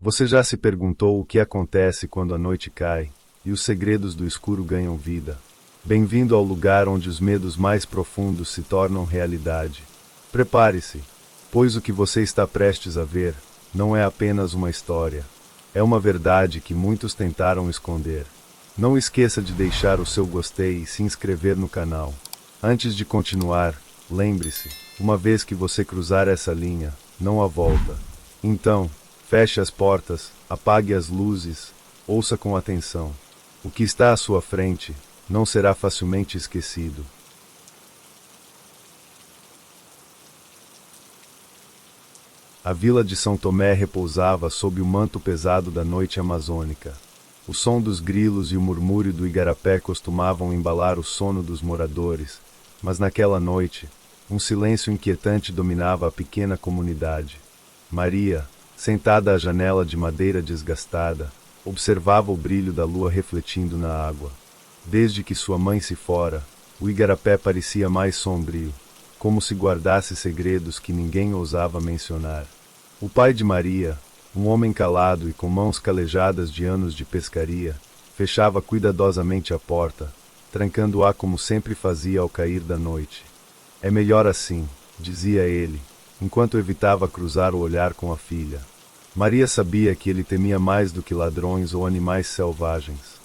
Você já se perguntou o que acontece quando a noite cai, e os segredos do escuro ganham vida? Bem-vindo ao lugar onde os medos mais profundos se tornam realidade. Prepare-se, pois o que você está prestes a ver não é apenas uma história. É uma verdade que muitos tentaram esconder. Não esqueça de deixar o seu gostei e se inscrever no canal. Antes de continuar, lembre-se, uma vez que você cruzar essa linha, não há volta. Então, feche as portas, apague as luzes, ouça com atenção. O que está à sua frente não será facilmente esquecido. A vila de São Tomé repousava sob o manto pesado da noite amazônica. O som dos grilos e o murmúrio do igarapé costumavam embalar o sono dos moradores, mas naquela noite, um silêncio inquietante dominava a pequena comunidade. Maria, sentada à janela de madeira desgastada, observava o brilho da lua refletindo na água. Desde que sua mãe se fora, o igarapé parecia mais sombrio, como se guardasse segredos que ninguém ousava mencionar. O pai de Maria, um homem calado e com mãos calejadas de anos de pescaria, fechava cuidadosamente a porta, trancando-a como sempre fazia ao cair da noite. É melhor assim, dizia ele, enquanto evitava cruzar o olhar com a filha. Maria sabia que ele temia mais do que ladrões ou animais selvagens.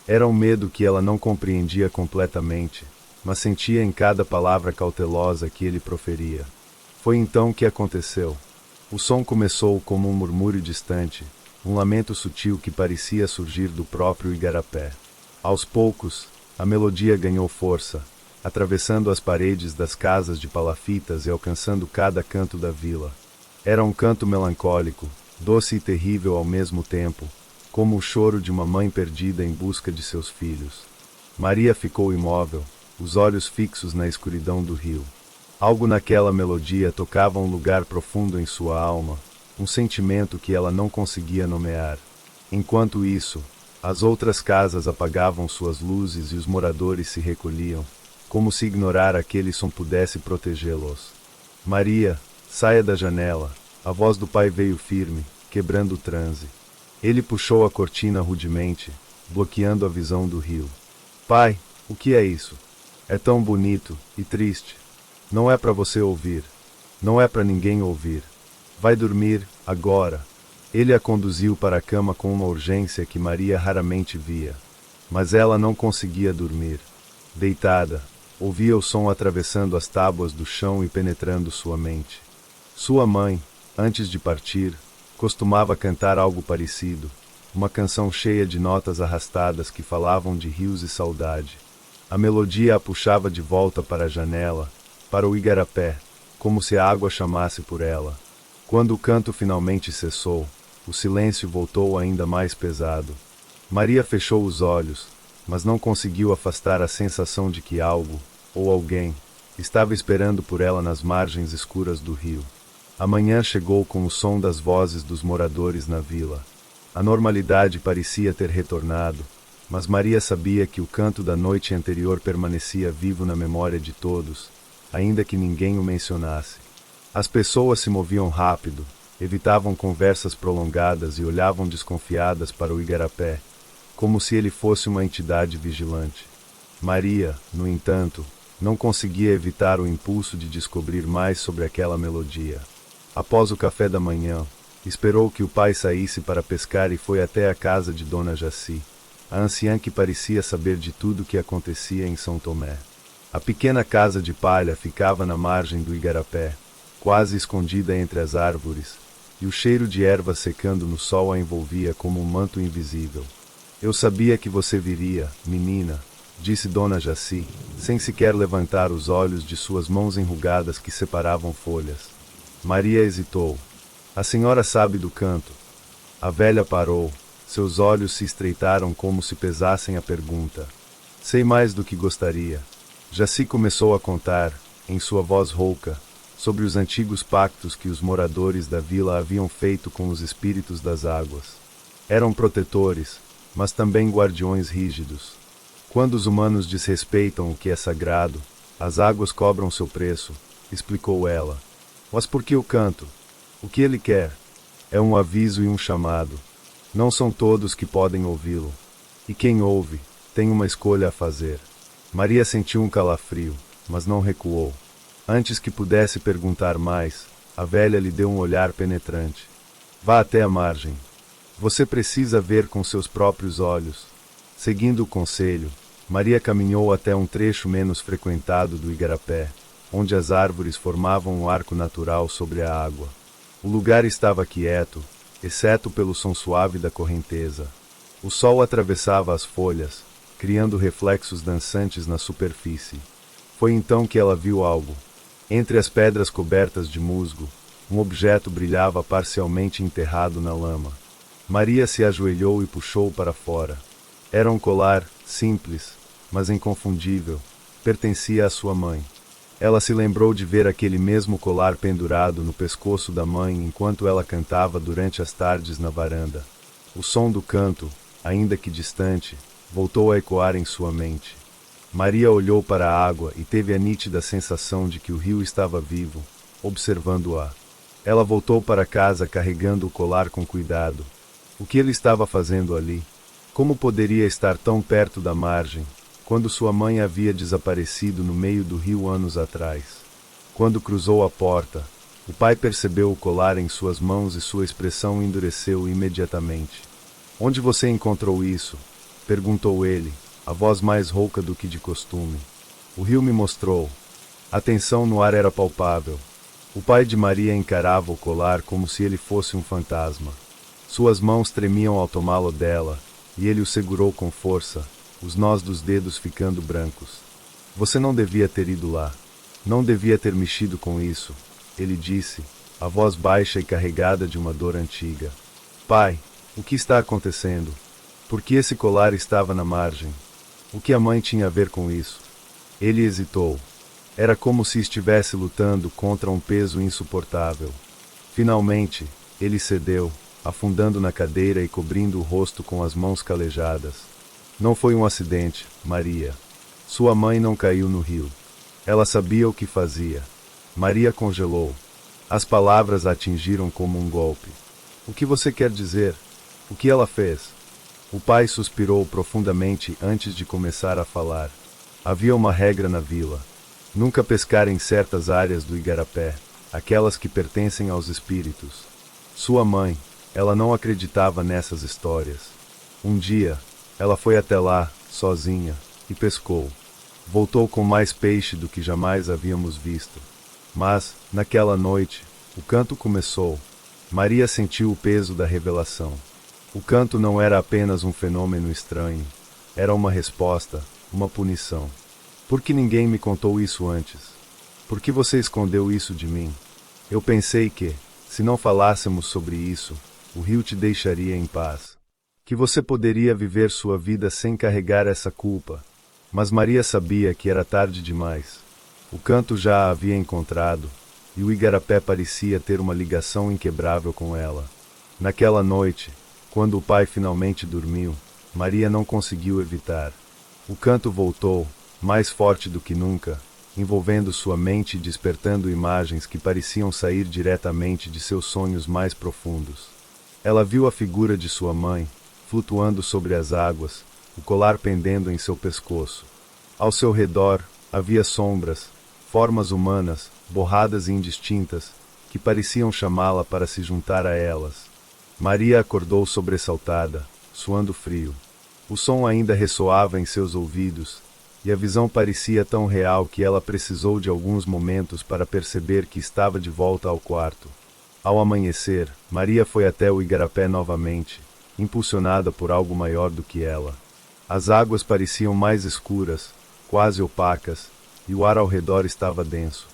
Era um medo que ela não compreendia completamente, mas sentia em cada palavra cautelosa que ele proferia. Foi então que aconteceu. O som começou como um murmúrio distante, um lamento sutil que parecia surgir do próprio igarapé. Aos poucos, a melodia ganhou força, atravessando as paredes das casas de palafitas e alcançando cada canto da vila. Era um canto melancólico, doce e terrível ao mesmo tempo, como o choro de uma mãe perdida em busca de seus filhos. Maria ficou imóvel, os olhos fixos na escuridão do rio. Algo naquela melodia tocava um lugar profundo em sua alma, um sentimento que ela não conseguia nomear. Enquanto isso, as outras casas apagavam suas luzes e os moradores se recolhiam, como se ignorar aquele som pudesse protegê-los. Maria, saia da janela. A voz do pai veio firme, quebrando o transe. Ele puxou a cortina rudemente, bloqueando a visão do rio. Pai, o que é isso? É tão bonito e triste. Não é para você ouvir. Não é para ninguém ouvir. Vai dormir, agora. Ele a conduziu para a cama com uma urgência que Maria raramente via. Mas ela não conseguia dormir. Deitada, ouvia o som atravessando as tábuas do chão e penetrando sua mente. Sua mãe, antes de partir, costumava cantar algo parecido, uma canção cheia de notas arrastadas que falavam de rios e saudade. A melodia a puxava de volta para a janela, para o igarapé, como se a água chamasse por ela. Quando o canto finalmente cessou, o silêncio voltou ainda mais pesado. Maria fechou os olhos, mas não conseguiu afastar a sensação de que algo, ou alguém, estava esperando por ela nas margens escuras do rio. A manhã chegou com o som das vozes dos moradores na vila. A normalidade parecia ter retornado, mas Maria sabia que o canto da noite anterior permanecia vivo na memória de todos, ainda que ninguém o mencionasse. As pessoas se moviam rápido, evitavam conversas prolongadas e olhavam desconfiadas para o igarapé, como se ele fosse uma entidade vigilante. Maria, no entanto, não conseguia evitar o impulso de descobrir mais sobre aquela melodia. Após o café da manhã, esperou que o pai saísse para pescar e foi até a casa de Dona Jaci, a anciã que parecia saber de tudo o que acontecia em São Tomé. A pequena casa de palha ficava na margem do igarapé, quase escondida entre as árvores, e o cheiro de erva secando no sol a envolvia como um manto invisível. Eu sabia que você viria, menina, disse Dona Jaci, sem sequer levantar os olhos de suas mãos enrugadas que separavam folhas. Maria hesitou. A senhora sabe do canto. A velha parou. Seus olhos se estreitaram como se pesassem a pergunta. Sei mais do que gostaria. Jaci começou a contar, em sua voz rouca, sobre os antigos pactos que os moradores da vila haviam feito com os espíritos das águas. Eram protetores, mas também guardiões rígidos. Quando os humanos desrespeitam o que é sagrado, as águas cobram seu preço, explicou ela. Mas por que o canto? O que ele quer? É um aviso e um chamado. Não são todos que podem ouvi-lo. E quem ouve, tem uma escolha a fazer. Maria sentiu um calafrio, mas não recuou. Antes que pudesse perguntar mais, a velha lhe deu um olhar penetrante. Vá até a margem. Você precisa ver com seus próprios olhos. Seguindo o conselho, Maria caminhou até um trecho menos frequentado do igarapé, onde as árvores formavam um arco natural sobre a água. O lugar estava quieto, exceto pelo som suave da correnteza. O sol atravessava as folhas, criando reflexos dançantes na superfície. Foi então que ela viu algo. Entre as pedras cobertas de musgo, um objeto brilhava parcialmente enterrado na lama. Maria se ajoelhou e puxou para fora. Era um colar, simples, mas inconfundível. Pertencia à sua mãe. Ela se lembrou de ver aquele mesmo colar pendurado no pescoço da mãe enquanto ela cantava durante as tardes na varanda. O som do canto, ainda que distante, voltou a ecoar em sua mente. Maria olhou para a água e teve a nítida sensação de que o rio estava vivo, observando-a. Ela voltou para casa carregando o colar com cuidado. O que ele estava fazendo ali? Como poderia estar tão perto da margem, quando sua mãe havia desaparecido no meio do rio anos atrás? Quando cruzou a porta, o pai percebeu o colar em suas mãos e sua expressão endureceu imediatamente. Onde você encontrou isso? Perguntou ele, a voz mais rouca do que de costume. O rio me mostrou. A tensão no ar era palpável. O pai de Maria encarava o colar como se ele fosse um fantasma. Suas mãos tremiam ao tomá-lo dela, e ele o segurou com força, os nós dos dedos ficando brancos. Você não devia ter ido lá. Não devia ter mexido com isso, ele disse, a voz baixa e carregada de uma dor antiga. Pai, o que está acontecendo? Por que esse colar estava na margem? O que a mãe tinha a ver com isso? Ele hesitou. Era como se estivesse lutando contra um peso insuportável. Finalmente, ele cedeu, afundando na cadeira e cobrindo o rosto com as mãos calejadas. Não foi um acidente, Maria. Sua mãe não caiu no rio. Ela sabia o que fazia. Maria congelou. As palavras a atingiram como um golpe. O que você quer dizer? O que ela fez? O pai suspirou profundamente antes de começar a falar. Havia uma regra na vila. Nunca pescar em certas áreas do igarapé, aquelas que pertencem aos espíritos. Sua mãe, ela não acreditava nessas histórias. Um dia, ela foi até lá, sozinha, e pescou. Voltou com mais peixe do que jamais havíamos visto. Mas, naquela noite, o canto começou. Maria sentiu o peso da revelação. O canto não era apenas um fenômeno estranho. Era uma resposta, uma punição. Por que ninguém me contou isso antes? Por que você escondeu isso de mim? Eu pensei que, se não falássemos sobre isso, o rio te deixaria em paz. Que você poderia viver sua vida sem carregar essa culpa. Mas Maria sabia que era tarde demais. O canto já a havia encontrado, e o igarapé parecia ter uma ligação inquebrável com ela. Naquela noite, quando o pai finalmente dormiu, Maria não conseguiu evitar. O canto voltou, mais forte do que nunca, envolvendo sua mente e despertando imagens que pareciam sair diretamente de seus sonhos mais profundos. Ela viu a figura de sua mãe, flutuando sobre as águas, o colar pendendo em seu pescoço. Ao seu redor, havia sombras, formas humanas, borradas e indistintas, que pareciam chamá-la para se juntar a elas. Maria acordou sobressaltada, suando frio. O som ainda ressoava em seus ouvidos, e a visão parecia tão real que ela precisou de alguns momentos para perceber que estava de volta ao quarto. Ao amanhecer, Maria foi até o igarapé novamente, impulsionada por algo maior do que ela. As águas pareciam mais escuras, quase opacas, e o ar ao redor estava denso.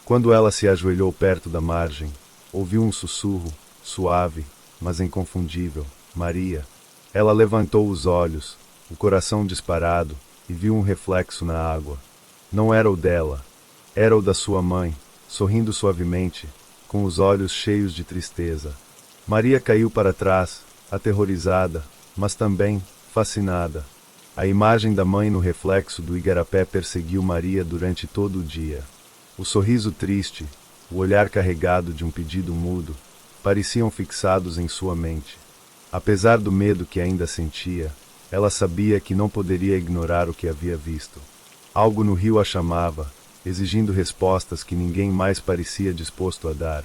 Quando ela se ajoelhou perto da margem, ouviu um sussurro, suave, mas inconfundível. Maria. Ela levantou os olhos, o coração disparado, e viu um reflexo na água. Não era o dela. Era o da sua mãe, sorrindo suavemente, com os olhos cheios de tristeza. Maria caiu para trás, aterrorizada, mas também fascinada. A imagem da mãe no reflexo do igarapé perseguiu Maria durante todo o dia. O sorriso triste, o olhar carregado de um pedido mudo, pareciam fixados em sua mente. Apesar do medo que ainda sentia, ela sabia que não poderia ignorar o que havia visto. Algo no rio a chamava, exigindo respostas que ninguém mais parecia disposto a dar.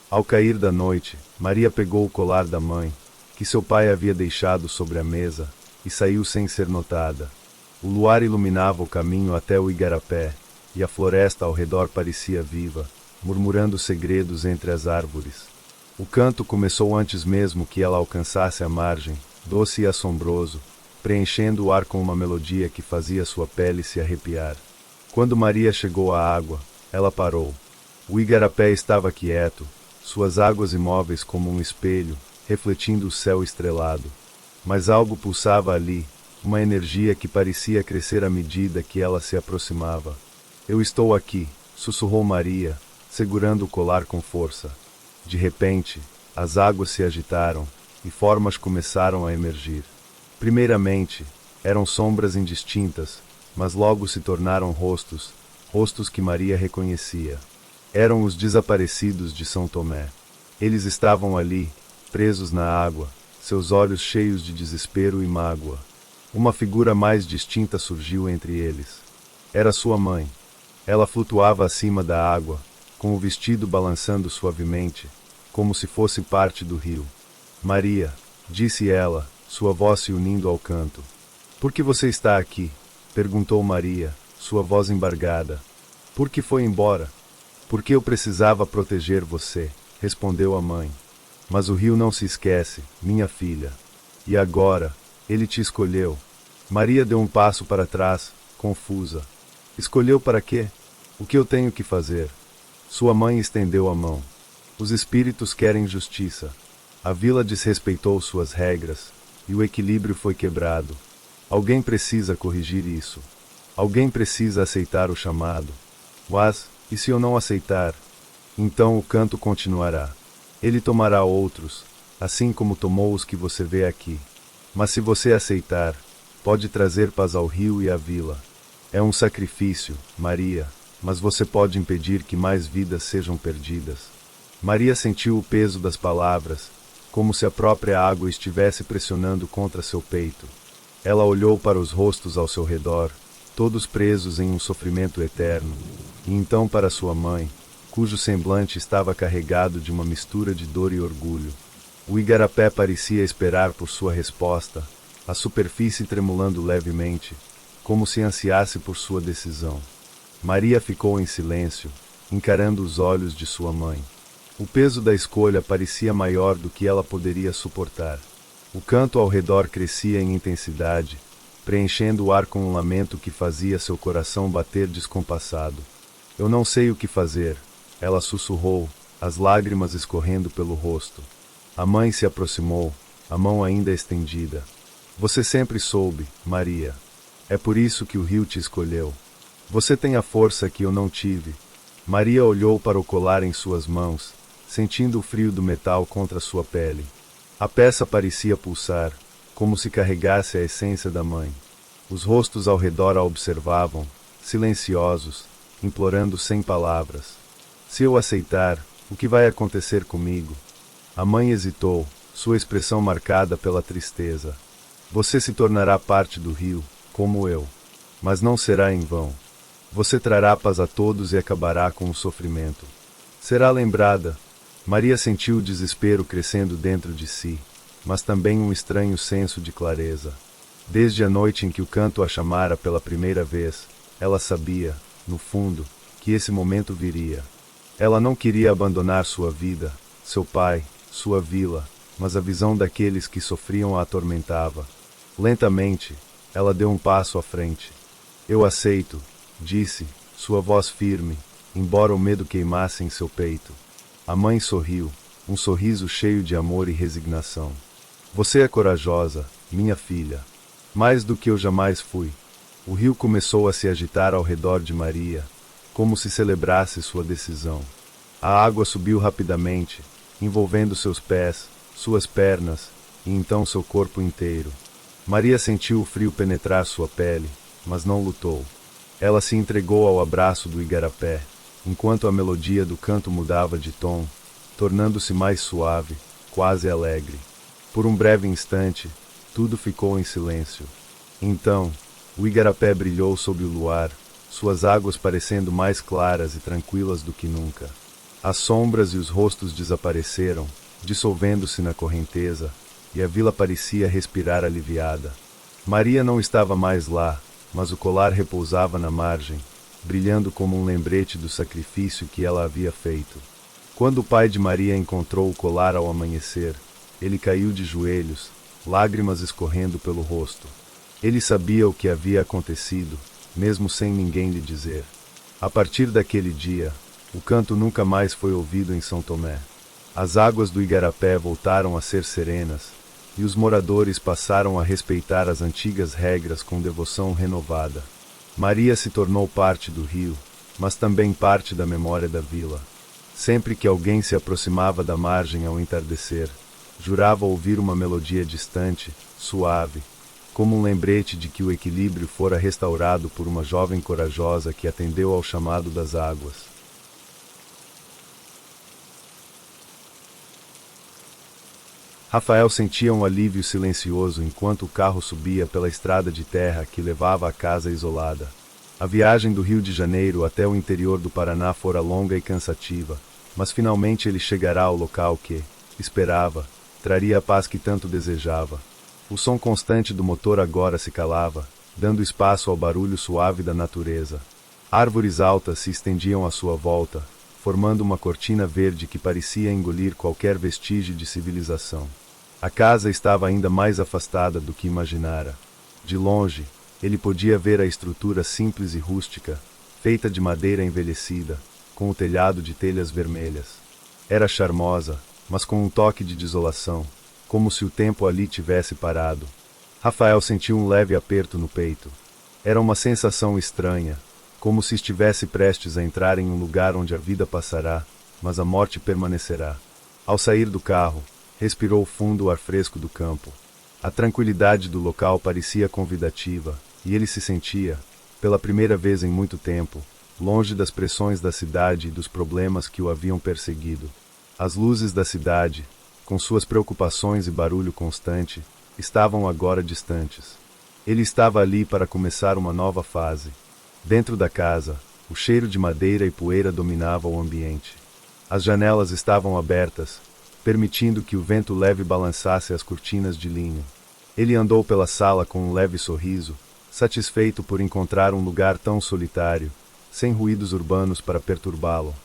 Ao cair da noite, Maria pegou o colar da mãe, que seu pai havia deixado sobre a mesa, e saiu sem ser notada. O luar iluminava o caminho até o igarapé, e a floresta ao redor parecia viva, murmurando segredos entre as árvores. O canto começou antes mesmo que ela alcançasse a margem, doce e assombroso, preenchendo o ar com uma melodia que fazia sua pele se arrepiar. Quando Maria chegou à água, ela parou. O igarapé estava quieto, suas águas imóveis como um espelho, refletindo o céu estrelado. Mas algo pulsava ali, uma energia que parecia crescer à medida que ela se aproximava. Eu estou aqui, sussurrou Maria, segurando o colar com força. De repente, as águas se agitaram, e formas começaram a emergir. Primeiramente, eram sombras indistintas, mas logo se tornaram rostos, rostos que Maria reconhecia. Eram os desaparecidos de São Tomé. Eles estavam ali, presos na água, seus olhos cheios de desespero e mágoa. Uma figura mais distinta surgiu entre eles. Era sua mãe. Ela flutuava acima da água, com o vestido balançando suavemente, como se fosse parte do rio. Maria, disse ela, sua voz se unindo ao canto. Por que você está aqui? Perguntou Maria, sua voz embargada. Por que foi embora? Porque eu precisava proteger você, respondeu a mãe. Mas o rio não se esquece, minha filha. E agora, ele te escolheu. Maria deu um passo para trás, confusa. Escolheu para quê? O que eu tenho que fazer? Sua mãe estendeu a mão. Os espíritos querem justiça. A vila desrespeitou suas regras, e o equilíbrio foi quebrado. Alguém precisa corrigir isso. Alguém precisa aceitar o chamado. Mas, e se eu não aceitar? Então o canto continuará. Ele tomará outros, assim como tomou os que você vê aqui. Mas se você aceitar, pode trazer paz ao rio e à vila. É um sacrifício, Maria, mas você pode impedir que mais vidas sejam perdidas. Maria sentiu o peso das palavras, como se a própria água estivesse pressionando contra seu peito. Ela olhou para os rostos ao seu redor, todos presos em um sofrimento eterno, e então para sua mãe, cujo semblante estava carregado de uma mistura de dor e orgulho. O igarapé parecia esperar por sua resposta, a superfície tremulando levemente, como se ansiasse por sua decisão. Maria ficou em silêncio, encarando os olhos de sua mãe. O peso da escolha parecia maior do que ela poderia suportar. O canto ao redor crescia em intensidade, preenchendo o ar com um lamento que fazia seu coração bater descompassado. Eu não sei o que fazer, ela sussurrou, as lágrimas escorrendo pelo rosto. A mãe se aproximou, a mão ainda estendida. Você sempre soube, Maria. É por isso que o rio te escolheu. Você tem a força que eu não tive. Maria olhou para o colar em suas mãos, sentindo o frio do metal contra sua pele. A peça parecia pulsar, como se carregasse a essência da mãe. Os rostos ao redor a observavam, silenciosos, implorando sem palavras. Se eu aceitar, o que vai acontecer comigo? A mãe hesitou, sua expressão marcada pela tristeza. Você se tornará parte do rio, como eu. Mas não será em vão. Você trará paz a todos e acabará com o sofrimento. Será lembrada. Maria sentiu o desespero crescendo dentro de si, mas também um estranho senso de clareza. Desde a noite em que o canto a chamara pela primeira vez, ela sabia, no fundo, que esse momento viria. Ela não queria abandonar sua vida, seu pai, sua vila, mas a visão daqueles que sofriam a atormentava. Lentamente, ela deu um passo à frente. Eu aceito, disse, sua voz firme, embora o medo queimasse em seu peito. A mãe sorriu, um sorriso cheio de amor e resignação. Você é corajosa, minha filha. Mais do que eu jamais fui. O rio começou a se agitar ao redor de Maria, como se celebrasse sua decisão. A água subiu rapidamente, envolvendo seus pés, suas pernas, e então seu corpo inteiro. Maria sentiu o frio penetrar sua pele, mas não lutou. Ela se entregou ao abraço do igarapé, enquanto a melodia do canto mudava de tom, tornando-se mais suave, quase alegre. Por um breve instante, tudo ficou em silêncio. Então, o igarapé brilhou sob o luar, suas águas parecendo mais claras e tranquilas do que nunca. As sombras e os rostos desapareceram, dissolvendo-se na correnteza, e a vila parecia respirar aliviada. Maria não estava mais lá, mas o colar repousava na margem, brilhando como um lembrete do sacrifício que ela havia feito. Quando o pai de Maria encontrou o colar ao amanhecer, ele caiu de joelhos, lágrimas escorrendo pelo rosto. Ele sabia o que havia acontecido, mesmo sem ninguém lhe dizer. A partir daquele dia, o canto nunca mais foi ouvido em São Tomé. As águas do igarapé voltaram a ser serenas, e os moradores passaram a respeitar as antigas regras com devoção renovada. Maria se tornou parte do rio, mas também parte da memória da vila. Sempre que alguém se aproximava da margem ao entardecer, jurava ouvir uma melodia distante, suave, como um lembrete de que o equilíbrio fora restaurado por uma jovem corajosa que atendeu ao chamado das águas. Rafael sentia um alívio silencioso enquanto o carro subia pela estrada de terra que levava à casa isolada. A viagem do Rio de Janeiro até o interior do Paraná fora longa e cansativa, mas finalmente ele chegará ao local que, esperava, traria a paz que tanto desejava. O som constante do motor agora se calava, dando espaço ao barulho suave da natureza. Árvores altas se estendiam à sua volta, formando uma cortina verde que parecia engolir qualquer vestígio de civilização. A casa estava ainda mais afastada do que imaginara. De longe, ele podia ver a estrutura simples e rústica, feita de madeira envelhecida, com o telhado de telhas vermelhas. Era charmosa, mas com um toque de desolação, como se o tempo ali tivesse parado. Rafael sentiu um leve aperto no peito. Era uma sensação estranha, como se estivesse prestes a entrar em um lugar onde a vida passará, mas a morte permanecerá. Ao sair do carro, respirou fundo o ar fresco do campo. A tranquilidade do local parecia convidativa, e ele se sentia, pela primeira vez em muito tempo, longe das pressões da cidade e dos problemas que o haviam perseguido. As luzes da cidade, com suas preocupações e barulho constante, estavam agora distantes. Ele estava ali para começar uma nova fase. Dentro da casa, o cheiro de madeira e poeira dominava o ambiente. As janelas estavam abertas, permitindo que o vento leve balançasse as cortinas de linho. Ele andou pela sala com um leve sorriso, satisfeito por encontrar um lugar tão solitário, sem ruídos urbanos para perturbá-lo.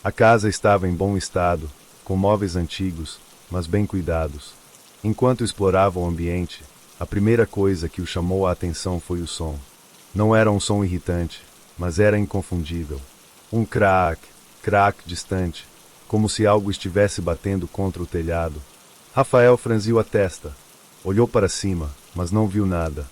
A casa estava em bom estado, com móveis antigos, mas bem cuidados. Enquanto explorava o ambiente, a primeira coisa que o chamou a atenção foi o som. Não era um som irritante, mas era inconfundível. Um crack, crack distante, como se algo estivesse batendo contra o telhado. Rafael franziu a testa. Olhou para cima, mas não viu nada.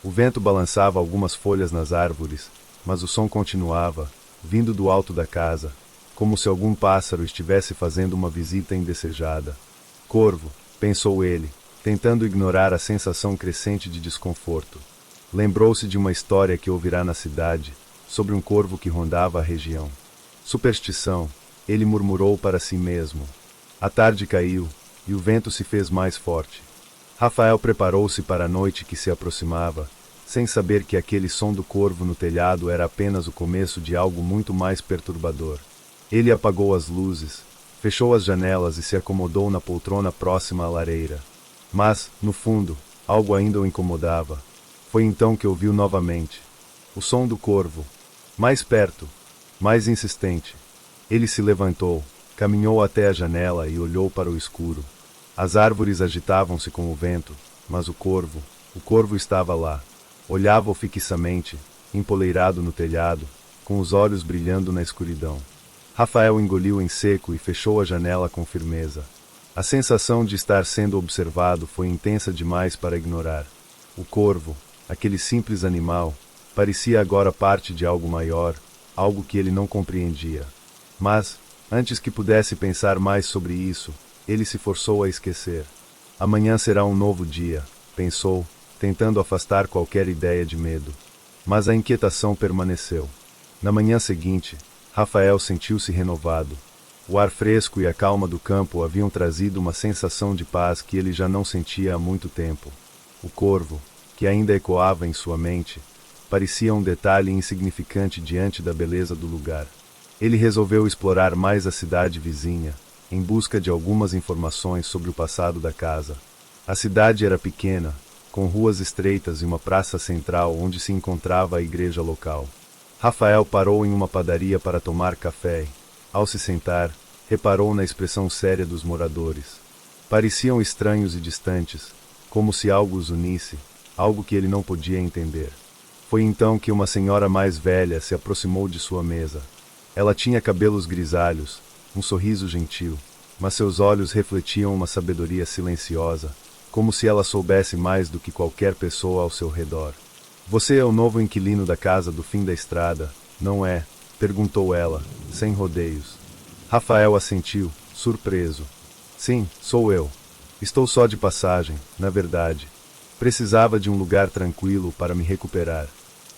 O vento balançava algumas folhas nas árvores, mas o som continuava, vindo do alto da casa, como se algum pássaro estivesse fazendo uma visita indesejada. Corvo, pensou ele, tentando ignorar a sensação crescente de desconforto. Lembrou-se de uma história que ouvirá na cidade, sobre um corvo que rondava a região. Superstição, ele murmurou para si mesmo. A tarde caiu, e o vento se fez mais forte. Rafael preparou-se para a noite que se aproximava, sem saber que aquele som do corvo no telhado era apenas o começo de algo muito mais perturbador. Ele apagou as luzes, fechou as janelas e se acomodou na poltrona próxima à lareira. Mas, no fundo, algo ainda o incomodava. Foi então que ouviu novamente o som do corvo, mais perto, mais insistente. Ele se levantou, caminhou até a janela e olhou para o escuro. As árvores agitavam-se com o vento, mas o corvo estava lá. Olhava-o fixamente, empoleirado no telhado, com os olhos brilhando na escuridão. Rafael engoliu em seco e fechou a janela com firmeza. A sensação de estar sendo observado foi intensa demais para ignorar. O corvo, aquele simples animal, parecia agora parte de algo maior, algo que ele não compreendia. Mas, antes que pudesse pensar mais sobre isso, ele se forçou a esquecer. Amanhã será um novo dia, pensou, tentando afastar qualquer ideia de medo. Mas a inquietação permaneceu. Na manhã seguinte, Rafael sentiu-se renovado. O ar fresco e a calma do campo haviam trazido uma sensação de paz que ele já não sentia há muito tempo. O corvo, que ainda ecoava em sua mente, parecia um detalhe insignificante diante da beleza do lugar. Ele resolveu explorar mais a cidade vizinha, em busca de algumas informações sobre o passado da casa. A cidade era pequena, com ruas estreitas e uma praça central onde se encontrava a igreja local. Rafael parou em uma padaria para tomar café e, ao se sentar, reparou na expressão séria dos moradores. Pareciam estranhos e distantes, como se algo os unisse, algo que ele não podia entender. Foi então que uma senhora mais velha se aproximou de sua mesa. Ela tinha cabelos grisalhos, um sorriso gentil, mas seus olhos refletiam uma sabedoria silenciosa, como se ela soubesse mais do que qualquer pessoa ao seu redor. "Você é o novo inquilino da casa do fim da estrada, não é?" perguntou ela, sem rodeios. Rafael assentiu, surpreso. "Sim, sou eu. Estou só de passagem, na verdade. Precisava de um lugar tranquilo para me recuperar.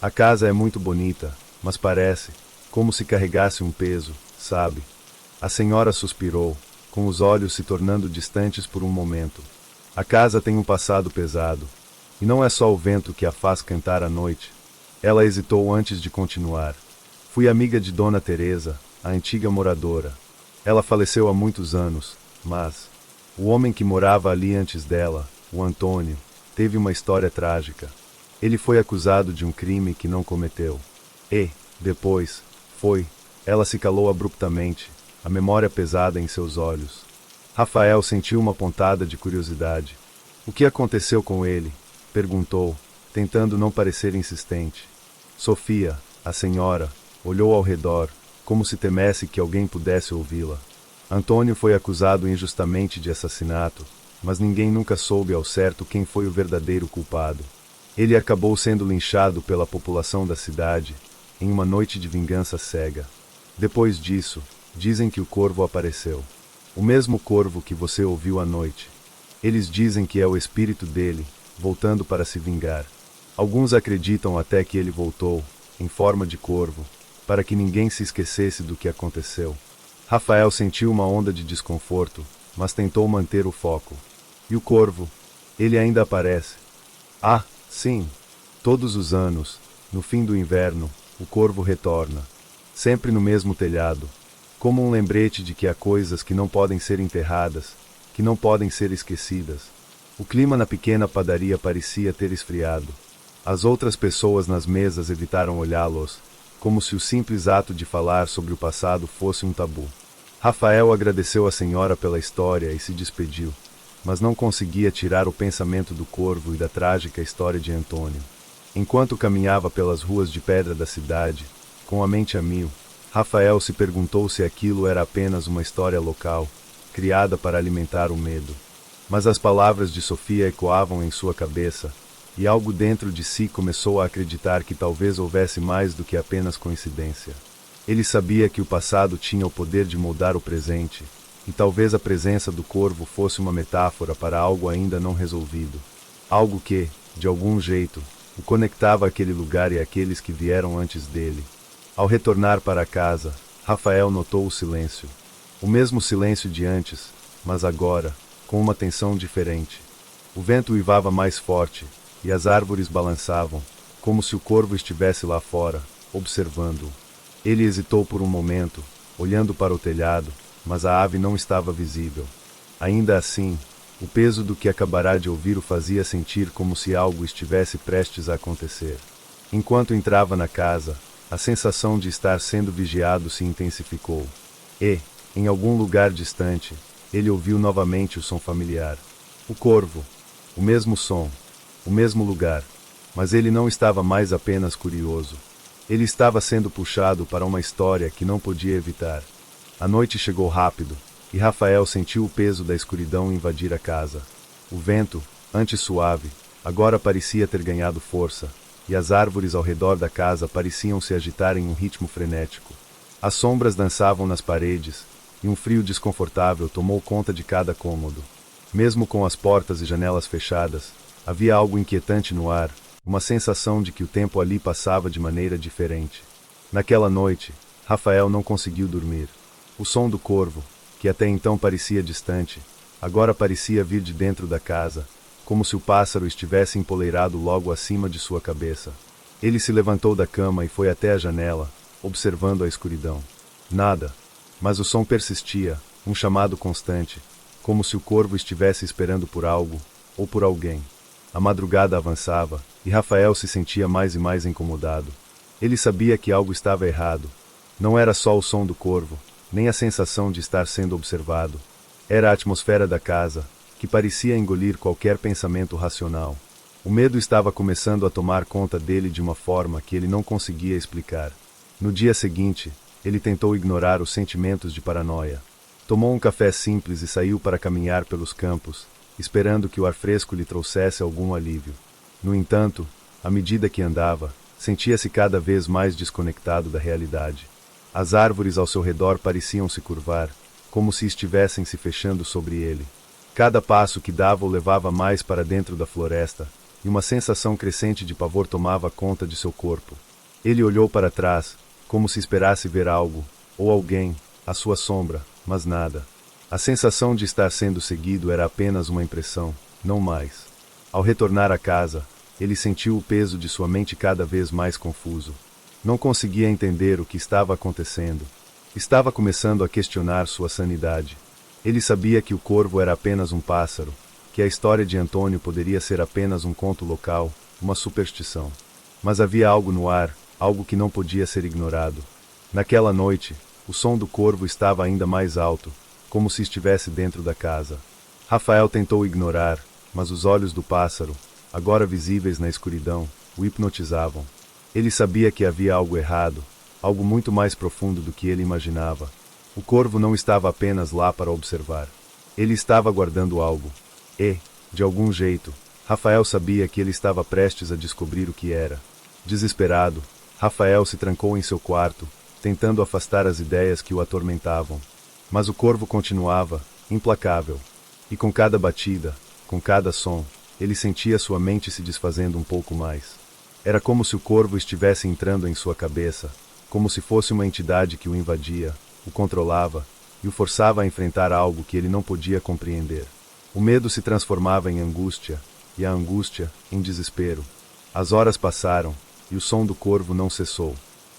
A casa é muito bonita, mas parece como se carregasse um peso, sabe?" A senhora suspirou, com os olhos se tornando distantes por um momento. "A casa tem um passado pesado. E não é só o vento que a faz cantar à noite." Ela hesitou antes de continuar. "Fui amiga de Dona Teresa, a antiga moradora. Ela faleceu há muitos anos, mas o homem que morava ali antes dela, o Antônio, teve uma história trágica. Ele foi acusado de um crime que não cometeu. E, depois, foi..." Ela se calou abruptamente, a memória pesada em seus olhos. Rafael sentiu uma pontada de curiosidade. "O que aconteceu com ele?" perguntou, tentando não parecer insistente. Sofia, a senhora, olhou ao redor, como se temesse que alguém pudesse ouvi-la. "Antônio foi acusado injustamente de assassinato, mas ninguém nunca soube ao certo quem foi o verdadeiro culpado. Ele acabou sendo linchado pela população da cidade, em uma noite de vingança cega. Depois disso, dizem que o corvo apareceu. O mesmo corvo que você ouviu à noite. Eles dizem que é o espírito dele, voltando para se vingar. Alguns acreditam até que ele voltou, em forma de corvo, para que ninguém se esquecesse do que aconteceu." Rafael sentiu uma onda de desconforto, mas tentou manter o foco. "E o corvo? Ele ainda aparece?" "Ah, sim. Todos os anos, no fim do inverno, o corvo retorna. Sempre no mesmo telhado, como um lembrete de que há coisas que não podem ser enterradas, que não podem ser esquecidas." O clima na pequena padaria parecia ter esfriado. As outras pessoas nas mesas evitaram olhá-los, como se o simples ato de falar sobre o passado fosse um tabu. Rafael agradeceu à senhora pela história e se despediu, mas não conseguia tirar o pensamento do corvo e da trágica história de Antônio. Enquanto caminhava pelas ruas de pedra da cidade, com a mente a mil, Rafael se perguntou se aquilo era apenas uma história local, criada para alimentar o medo. Mas as palavras de Sofia ecoavam em sua cabeça, e algo dentro de si começou a acreditar que talvez houvesse mais do que apenas coincidência. Ele sabia que o passado tinha o poder de moldar o presente, e talvez a presença do corvo fosse uma metáfora para algo ainda não resolvido. Algo que, de algum jeito, o conectava àquele lugar e àqueles que vieram antes dele. Ao retornar para casa, Rafael notou o silêncio. O mesmo silêncio de antes, mas agora, com uma tensão diferente. O vento uivava mais forte, e as árvores balançavam, como se o corvo estivesse lá fora, observando-o. Ele hesitou por um momento, olhando para o telhado, mas a ave não estava visível. Ainda assim, o peso do que acabará de ouvir o fazia sentir como se algo estivesse prestes a acontecer. Enquanto entrava na casa, a sensação de estar sendo vigiado se intensificou. E, em algum lugar distante, ele ouviu novamente o som familiar. O corvo. O mesmo som. O mesmo lugar. Mas ele não estava mais apenas curioso. Ele estava sendo puxado para uma história que não podia evitar. A noite chegou rápido, e Rafael sentiu o peso da escuridão invadir a casa. O vento, antes suave, agora parecia ter ganhado força, e as árvores ao redor da casa pareciam se agitar em um ritmo frenético. As sombras dançavam nas paredes, e um frio desconfortável tomou conta de cada cômodo. Mesmo com as portas e janelas fechadas, havia algo inquietante no ar, uma sensação de que o tempo ali passava de maneira diferente. Naquela noite, Rafael não conseguiu dormir. O som do corvo, que até então parecia distante, agora parecia vir de dentro da casa, como se o pássaro estivesse empoleirado logo acima de sua cabeça. Ele se levantou da cama e foi até a janela, observando a escuridão. Nada. Mas o som persistia, um chamado constante, como se o corvo estivesse esperando por algo, ou por alguém. A madrugada avançava, e Rafael se sentia mais e mais incomodado. Ele sabia que algo estava errado. Não era só o som do corvo, nem a sensação de estar sendo observado. Era a atmosfera da casa, que parecia engolir qualquer pensamento racional. O medo estava começando a tomar conta dele de uma forma que ele não conseguia explicar. No dia seguinte, ele tentou ignorar os sentimentos de paranoia. Tomou um café simples e saiu para caminhar pelos campos, esperando que o ar fresco lhe trouxesse algum alívio. No entanto, à medida que andava, sentia-se cada vez mais desconectado da realidade. As árvores ao seu redor pareciam se curvar, como se estivessem se fechando sobre ele. Cada passo que dava o levava mais para dentro da floresta, e uma sensação crescente de pavor tomava conta de seu corpo. Ele olhou para trás, como se esperasse ver algo, ou alguém, à sua sombra, mas nada. A sensação de estar sendo seguido era apenas uma impressão, não mais. Ao retornar à casa, ele sentiu o peso de sua mente cada vez mais confuso. Não conseguia entender o que estava acontecendo. Estava começando a questionar sua sanidade. Ele sabia que o corvo era apenas um pássaro, que a história de Antônio poderia ser apenas um conto local, uma superstição. Mas havia algo no ar, algo que não podia ser ignorado. Naquela noite, o som do corvo estava ainda mais alto, como se estivesse dentro da casa. Rafael tentou ignorar, mas os olhos do pássaro, agora visíveis na escuridão, o hipnotizavam. Ele sabia que havia algo errado, algo muito mais profundo do que ele imaginava. O corvo não estava apenas lá para observar. Ele estava guardando algo. E, de algum jeito, Rafael sabia que ele estava prestes a descobrir o que era. Desesperado, Rafael se trancou em seu quarto, tentando afastar as ideias que o atormentavam. Mas o corvo continuava, implacável. E com cada batida, com cada som, ele sentia sua mente se desfazendo um pouco mais. Era como se o corvo estivesse entrando em sua cabeça, como se fosse uma entidade que o invadia, o controlava, e o forçava a enfrentar algo que ele não podia compreender. O medo se transformava em angústia, e a angústia, em desespero. As horas passaram, e o som do corvo não cessou.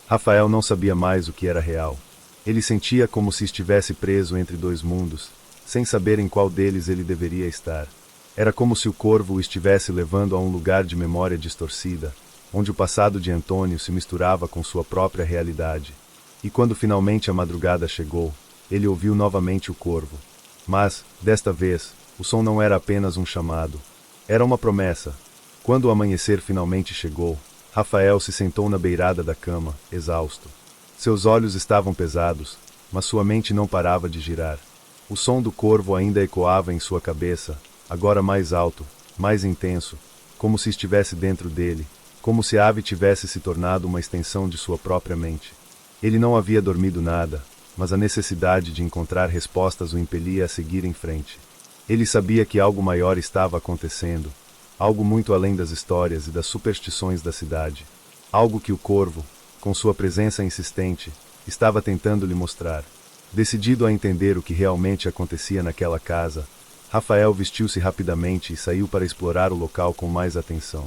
Rafael não sabia mais o que era real. Ele sentia como se estivesse preso entre dois mundos, sem saber em qual deles ele deveria estar. Era como se o corvo o estivesse levando a um lugar de memória distorcida, onde o passado de Antônio se misturava com sua própria realidade. E quando finalmente a madrugada chegou, ele ouviu novamente o corvo. Mas, desta vez, o som não era apenas um chamado. Era uma promessa. Quando o amanhecer finalmente chegou, Rafael se sentou na beirada da cama, exausto. Seus olhos estavam pesados, mas sua mente não parava de girar. O som do corvo ainda ecoava em sua cabeça, agora mais alto, mais intenso, como se estivesse dentro dele, como se a ave tivesse se tornado uma extensão de sua própria mente. Ele não havia dormido nada, mas a necessidade de encontrar respostas o impelia a seguir em frente. Ele sabia que algo maior estava acontecendo, algo muito além das histórias e das superstições da cidade. Algo que o corvo, com sua presença insistente, estava tentando lhe mostrar. Decidido a entender o que realmente acontecia naquela casa, Rafael vestiu-se rapidamente e saiu para explorar o local com mais atenção.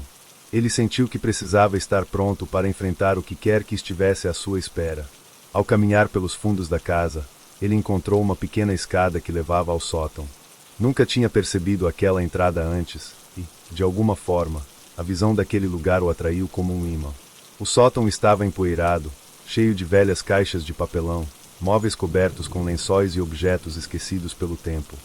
Ele sentiu que precisava estar pronto para enfrentar o que quer que estivesse à sua espera. Ao caminhar pelos fundos da casa, ele encontrou uma pequena escada que levava ao sótão. Nunca tinha percebido aquela entrada antes, e, de alguma forma, a visão daquele lugar o atraiu como um imã. O sótão estava empoeirado, cheio de velhas caixas de papelão, móveis cobertos com lençóis e objetos esquecidos pelo tempo.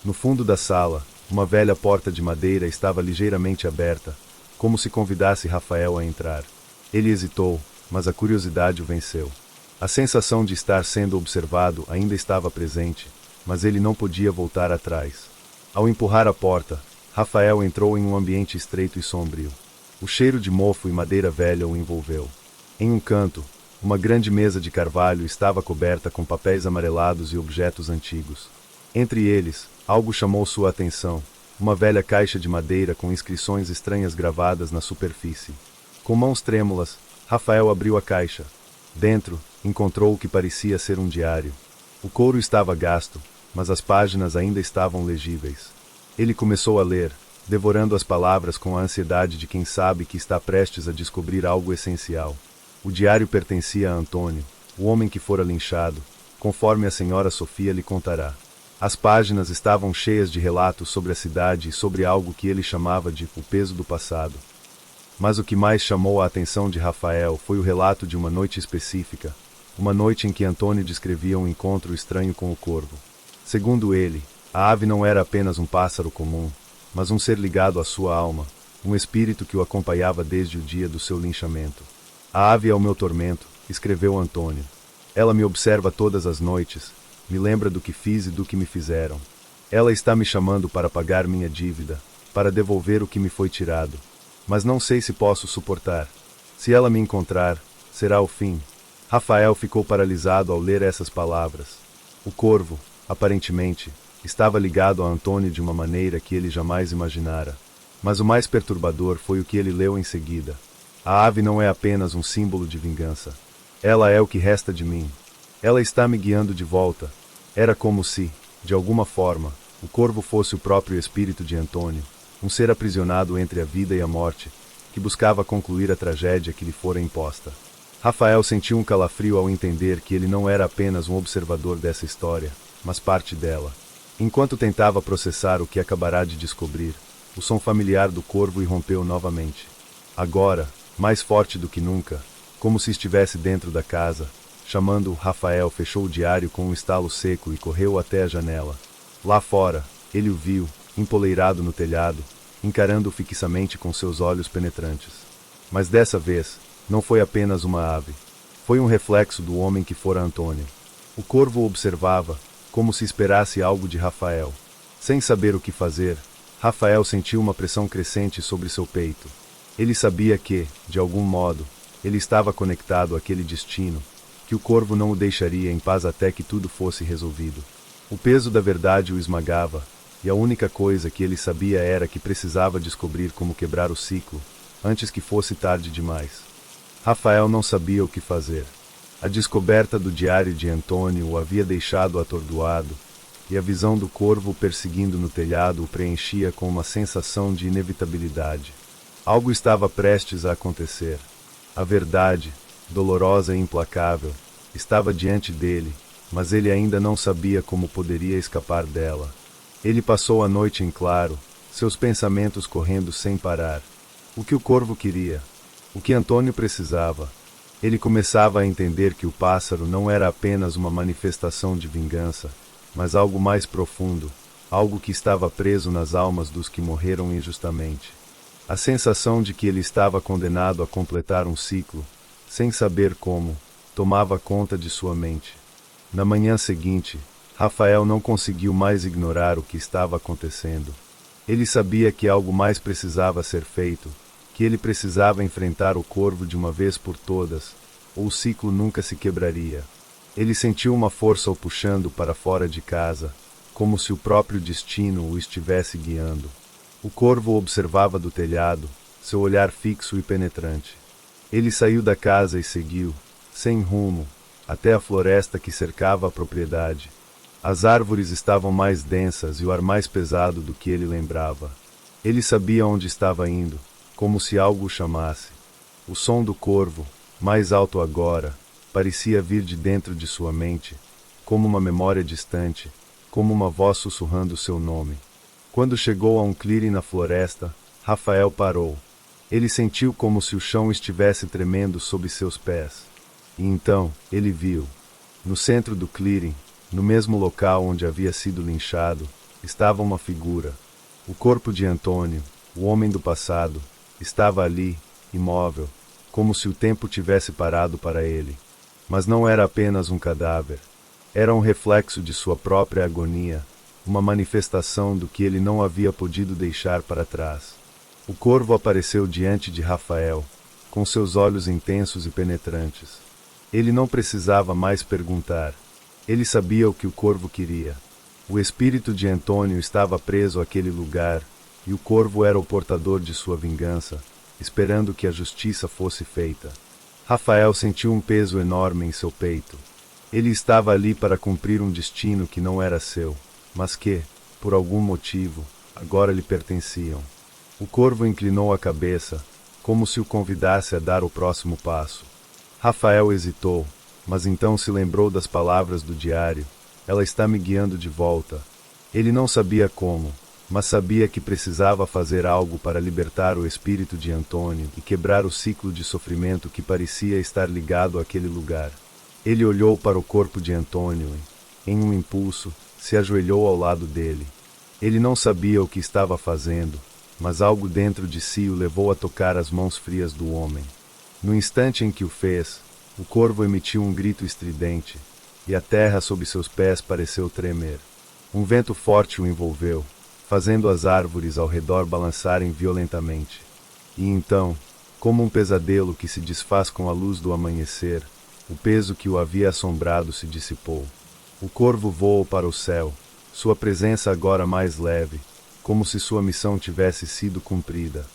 No fundo da sala, uma velha porta de madeira estava ligeiramente aberta, como se convidasse Rafael a entrar. Ele hesitou, mas a curiosidade o venceu. A sensação de estar sendo observado ainda estava presente, mas ele não podia voltar atrás. Ao empurrar a porta, Rafael entrou em um ambiente estreito e sombrio. O cheiro de mofo e madeira velha o envolveu. Em um canto, uma grande mesa de carvalho estava coberta com papéis amarelados e objetos antigos. Entre eles, algo chamou sua atenção. Uma velha caixa de madeira com inscrições estranhas gravadas na superfície. Com mãos trêmulas, Rafael abriu a caixa. Dentro, encontrou o que parecia ser um diário. O couro estava gasto, mas as páginas ainda estavam legíveis. Ele começou a ler, devorando as palavras com a ansiedade de quem sabe que está prestes a descobrir algo essencial. O diário pertencia a Antônio, o homem que fora linchado, conforme a senhora Sofia lhe contará. As páginas estavam cheias de relatos sobre a cidade e sobre algo que ele chamava de o peso do passado. Mas o que mais chamou a atenção de Rafael foi o relato de uma noite específica, uma noite em que Antônio descrevia um encontro estranho com o corvo. Segundo ele, a ave não era apenas um pássaro comum, mas um ser ligado à sua alma, um espírito que o acompanhava desde o dia do seu linchamento. A ave é o meu tormento, escreveu Antônio. Ela me observa todas as noites, me lembra do que fiz e do que me fizeram. Ela está me chamando para pagar minha dívida, para devolver o que me foi tirado. Mas não sei se posso suportar. Se ela me encontrar, será o fim. Rafael ficou paralisado ao ler essas palavras. O corvo, aparentemente, estava ligado a Antônio de uma maneira que ele jamais imaginara. Mas o mais perturbador foi o que ele leu em seguida. A ave não é apenas um símbolo de vingança. Ela é o que resta de mim. Ela está me guiando de volta. Era como se, de alguma forma, o corvo fosse o próprio espírito de Antônio, um ser aprisionado entre a vida e a morte, que buscava concluir a tragédia que lhe fora imposta. Rafael sentiu um calafrio ao entender que ele não era apenas um observador dessa história, mas parte dela. Enquanto tentava processar o que acabará de descobrir, o som familiar do corvo irrompeu novamente. Agora, mais forte do que nunca, como se estivesse dentro da casa, chamando-o, Rafael fechou o diário com um estalo seco e correu até a janela. Lá fora, ele o viu, empoleirado no telhado, encarando-o fixamente com seus olhos penetrantes. Mas dessa vez, não foi apenas uma ave. Foi um reflexo do homem que fora Antônio. O corvo o observava, como se esperasse algo de Rafael. Sem saber o que fazer, Rafael sentiu uma pressão crescente sobre seu peito. Ele sabia que, de algum modo, ele estava conectado àquele destino, que o corvo não o deixaria em paz até que tudo fosse resolvido. O peso da verdade o esmagava, e a única coisa que ele sabia era que precisava descobrir como quebrar o ciclo, antes que fosse tarde demais. Rafael não sabia o que fazer. A descoberta do diário de Antônio o havia deixado atordoado, e a visão do corvo o perseguindo no telhado o preenchia com uma sensação de inevitabilidade. Algo estava prestes a acontecer. A verdade, dolorosa e implacável, estava diante dele, mas ele ainda não sabia como poderia escapar dela. Ele passou a noite em claro, seus pensamentos correndo sem parar. O que o corvo queria? O que Antônio precisava? Ele começava a entender que o pássaro não era apenas uma manifestação de vingança, mas algo mais profundo, algo que estava preso nas almas dos que morreram injustamente. A sensação de que ele estava condenado a completar um ciclo, sem saber como, tomava conta de sua mente. Na manhã seguinte, Rafael não conseguiu mais ignorar o que estava acontecendo. Ele sabia que algo mais precisava ser feito, que ele precisava enfrentar o corvo de uma vez por todas, ou o ciclo nunca se quebraria. Ele sentiu uma força o puxando para fora de casa, como se o próprio destino o estivesse guiando. O corvo o observava do telhado, seu olhar fixo e penetrante. Ele saiu da casa e seguiu, sem rumo, até a floresta que cercava a propriedade. As árvores estavam mais densas e o ar mais pesado do que ele lembrava. Ele sabia onde estava indo, como se algo o chamasse. O som do corvo, mais alto agora, parecia vir de dentro de sua mente, como uma memória distante, como uma voz sussurrando seu nome. Quando chegou a um clearing na floresta, Rafael parou. Ele sentiu como se o chão estivesse tremendo sob seus pés. E então, ele viu. No centro do clearing, no mesmo local onde havia sido linchado, estava uma figura. O corpo de Antônio, o homem do passado, estava ali, imóvel, como se o tempo tivesse parado para ele. Mas não era apenas um cadáver. Era um reflexo de sua própria agonia, uma manifestação do que ele não havia podido deixar para trás. O corvo apareceu diante de Rafael, com seus olhos intensos e penetrantes. Ele não precisava mais perguntar. Ele sabia o que o corvo queria. O espírito de Antônio estava preso àquele lugar, e o corvo era o portador de sua vingança, esperando que a justiça fosse feita. Rafael sentiu um peso enorme em seu peito. Ele estava ali para cumprir um destino que não era seu, mas que, por algum motivo, agora lhe pertenciam. O corvo inclinou a cabeça, como se o convidasse a dar o próximo passo. Rafael hesitou, mas então se lembrou das palavras do diário: ela está me guiando de volta. Ele não sabia como, mas sabia que precisava fazer algo para libertar o espírito de Antônio e quebrar o ciclo de sofrimento que parecia estar ligado àquele lugar. Ele olhou para o corpo de Antônio e, em um impulso, se ajoelhou ao lado dele. Ele não sabia o que estava fazendo, mas algo dentro de si o levou a tocar as mãos frias do homem. No instante em que o fez, o corvo emitiu um grito estridente, e a terra sob seus pés pareceu tremer. Um vento forte o envolveu, fazendo as árvores ao redor balançarem violentamente. E então, como um pesadelo que se desfaz com a luz do amanhecer, o peso que o havia assombrado se dissipou. O corvo voou para o céu, sua presença agora mais leve, como se sua missão tivesse sido cumprida.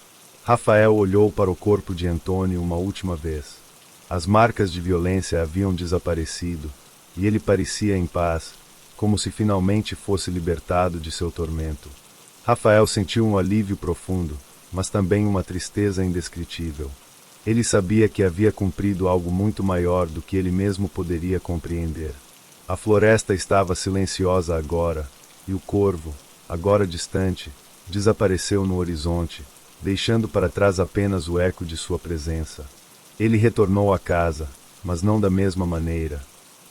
Rafael olhou para o corpo de Antônio uma última vez. As marcas de violência haviam desaparecido, e ele parecia em paz, como se finalmente fosse libertado de seu tormento. Rafael sentiu um alívio profundo, mas também uma tristeza indescritível. Ele sabia que havia cumprido algo muito maior do que ele mesmo poderia compreender. A floresta estava silenciosa agora, e o corvo, agora distante, desapareceu no horizonte, deixando para trás apenas o eco de sua presença. Ele retornou à casa, mas não da mesma maneira.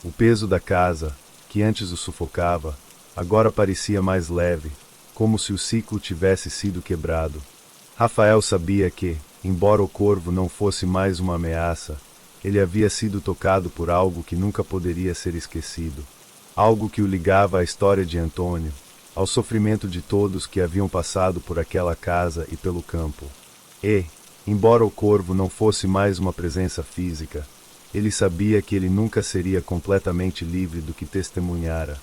O peso da casa, que antes o sufocava, agora parecia mais leve, como se o ciclo tivesse sido quebrado. Rafael sabia que, embora o corvo não fosse mais uma ameaça, ele havia sido tocado por algo que nunca poderia ser esquecido. Algo que o ligava à história de Antônio, ao sofrimento de todos que haviam passado por aquela casa e pelo campo. E, embora o corvo não fosse mais uma presença física, ele sabia que ele nunca seria completamente livre do que testemunhara.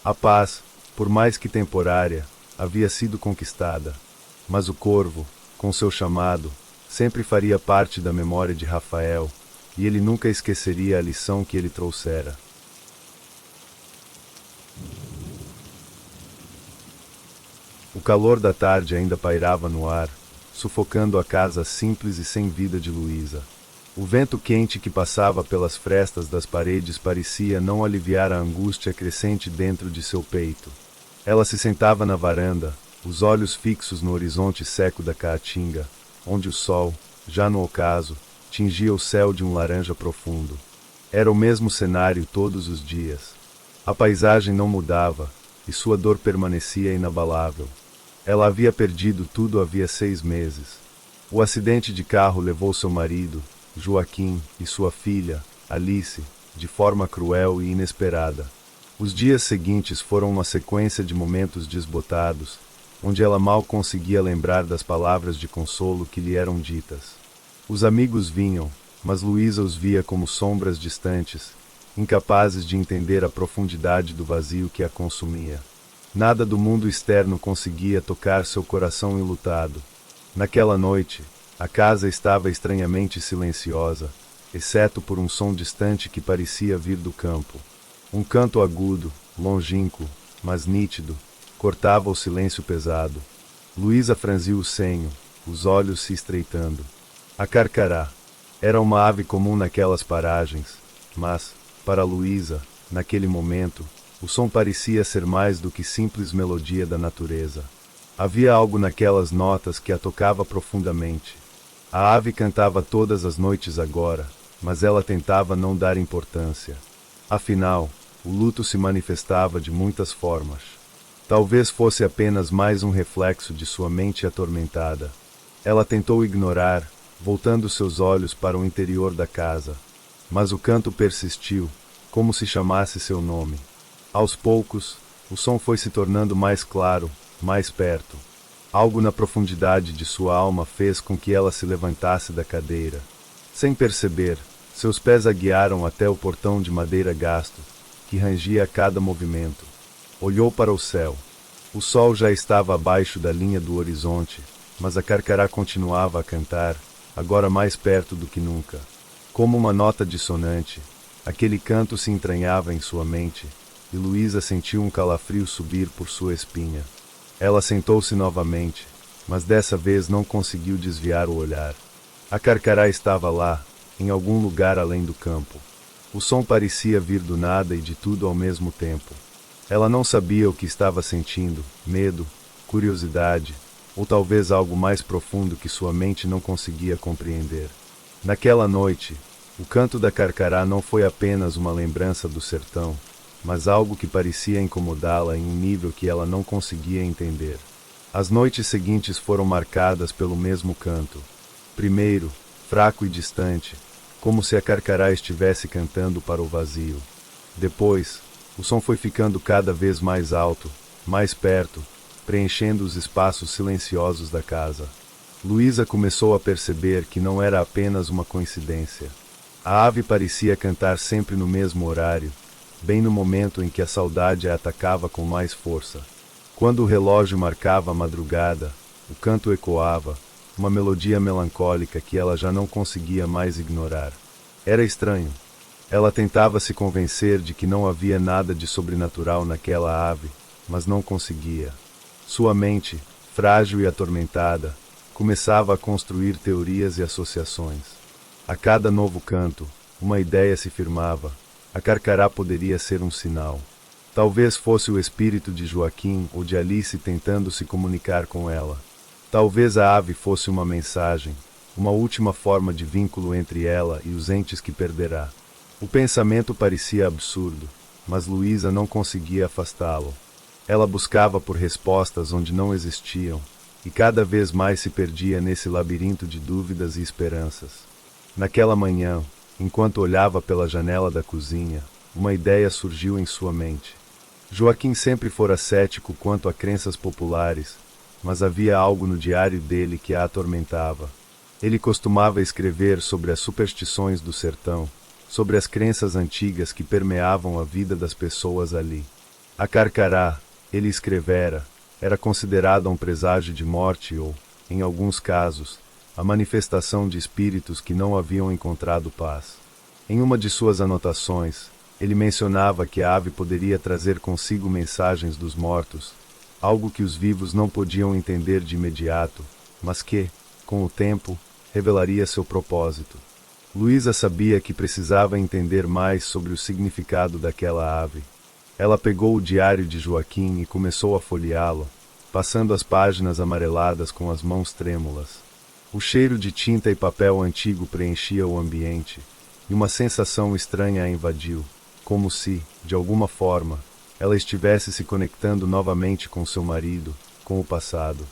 A paz, por mais que temporária, havia sido conquistada, mas o corvo, com seu chamado, sempre faria parte da memória de Rafael, e ele nunca esqueceria a lição que ele trouxera. O calor da tarde ainda pairava no ar, sufocando a casa simples e sem vida de Luísa. O vento quente que passava pelas frestas das paredes parecia não aliviar a angústia crescente dentro de seu peito. Ela se sentava na varanda, os olhos fixos no horizonte seco da caatinga, onde o sol, já no ocaso, tingia o céu de um laranja profundo. Era o mesmo cenário todos os dias. A paisagem não mudava, e sua dor permanecia inabalável. Ela havia perdido tudo havia 6 meses. O acidente de carro levou seu marido, Joaquim, e sua filha, Alice, de forma cruel e inesperada. Os dias seguintes foram uma sequência de momentos desbotados, onde ela mal conseguia lembrar das palavras de consolo que lhe eram ditas. Os amigos vinham, mas Luísa os via como sombras distantes, incapazes de entender a profundidade do vazio que a consumia. Nada do mundo externo conseguia tocar seu coração enlutado. Naquela noite, a casa estava estranhamente silenciosa, exceto por um som distante que parecia vir do campo. Um canto agudo, longínquo, mas nítido, cortava o silêncio pesado. Luísa franziu o senho, os olhos se estreitando. A carcará era uma ave comum naquelas paragens, mas, para Luísa, naquele momento, o som parecia ser mais do que simples melodia da natureza. Havia algo naquelas notas que a tocava profundamente. A ave cantava todas as noites agora, mas ela tentava não dar importância. Afinal, o luto se manifestava de muitas formas. Talvez fosse apenas mais um reflexo de sua mente atormentada. Ela tentou ignorar, voltando seus olhos para o interior da casa. Mas o canto persistiu, como se chamasse seu nome. Aos poucos, o som foi se tornando mais claro, mais perto. Algo na profundidade de sua alma fez com que ela se levantasse da cadeira. Sem perceber, seus pés a guiaram até o portão de madeira gasto, que rangia a cada movimento. Olhou para o céu. O sol já estava abaixo da linha do horizonte, mas a carcará continuava a cantar, agora mais perto do que nunca. Como uma nota dissonante, Aquele canto se entranhava em sua mente, e Luísa sentiu um calafrio subir por sua espinha. Ela sentou-se novamente, mas dessa vez não conseguiu desviar o olhar. A carcará estava lá, em algum lugar além do campo. O som parecia vir do nada e de tudo ao mesmo tempo. Ela não sabia o que estava sentindo, medo, curiosidade, ou talvez algo mais profundo que sua mente não conseguia compreender. Naquela noite, o canto da carcará não foi apenas uma lembrança do sertão, mas algo que parecia incomodá-la em um nível que ela não conseguia entender. As noites seguintes foram marcadas pelo mesmo canto. Primeiro, fraco e distante, como se a carcará estivesse cantando para o vazio. Depois, o som foi ficando cada vez mais alto, mais perto, preenchendo os espaços silenciosos da casa. Luísa começou a perceber que não era apenas uma coincidência. A ave parecia cantar sempre no mesmo horário, bem no momento em que a saudade a atacava com mais força. Quando o relógio marcava a madrugada, o canto ecoava, uma melodia melancólica que ela já não conseguia mais ignorar. Era estranho. Ela tentava se convencer de que não havia nada de sobrenatural naquela ave, mas não conseguia. Sua mente, frágil e atormentada, começava a construir teorias e associações. A cada novo canto, uma ideia se firmava. A carcará poderia ser um sinal. Talvez fosse o espírito de Joaquim ou de Alice tentando se comunicar com ela. Talvez a ave fosse uma mensagem, uma última forma de vínculo entre ela e os entes que perderá. O pensamento parecia absurdo, mas Luísa não conseguia afastá-lo. Ela buscava por respostas onde não existiam, e cada vez mais se perdia nesse labirinto de dúvidas e esperanças. Naquela manhã, enquanto olhava pela janela da cozinha, uma ideia surgiu em sua mente. Joaquim sempre fora cético quanto a crenças populares, mas havia algo no diário dele que a atormentava. Ele costumava escrever sobre as superstições do sertão, sobre as crenças antigas que permeavam a vida das pessoas ali. A carcará, ele escrevera, era considerada um presságio de morte ou, em alguns casos, a manifestação de espíritos que não haviam encontrado paz. Em uma de suas anotações, ele mencionava que a ave poderia trazer consigo mensagens dos mortos, algo que os vivos não podiam entender de imediato, mas que, com o tempo, revelaria seu propósito. Luísa sabia que precisava entender mais sobre o significado daquela ave. Ela pegou o diário de Joaquim e começou a folheá-lo, passando as páginas amareladas com as mãos trêmulas. O cheiro de tinta e papel antigo preenchia o ambiente, e uma sensação estranha a invadiu, como se, de alguma forma, ela estivesse se conectando novamente com seu marido, com o passado.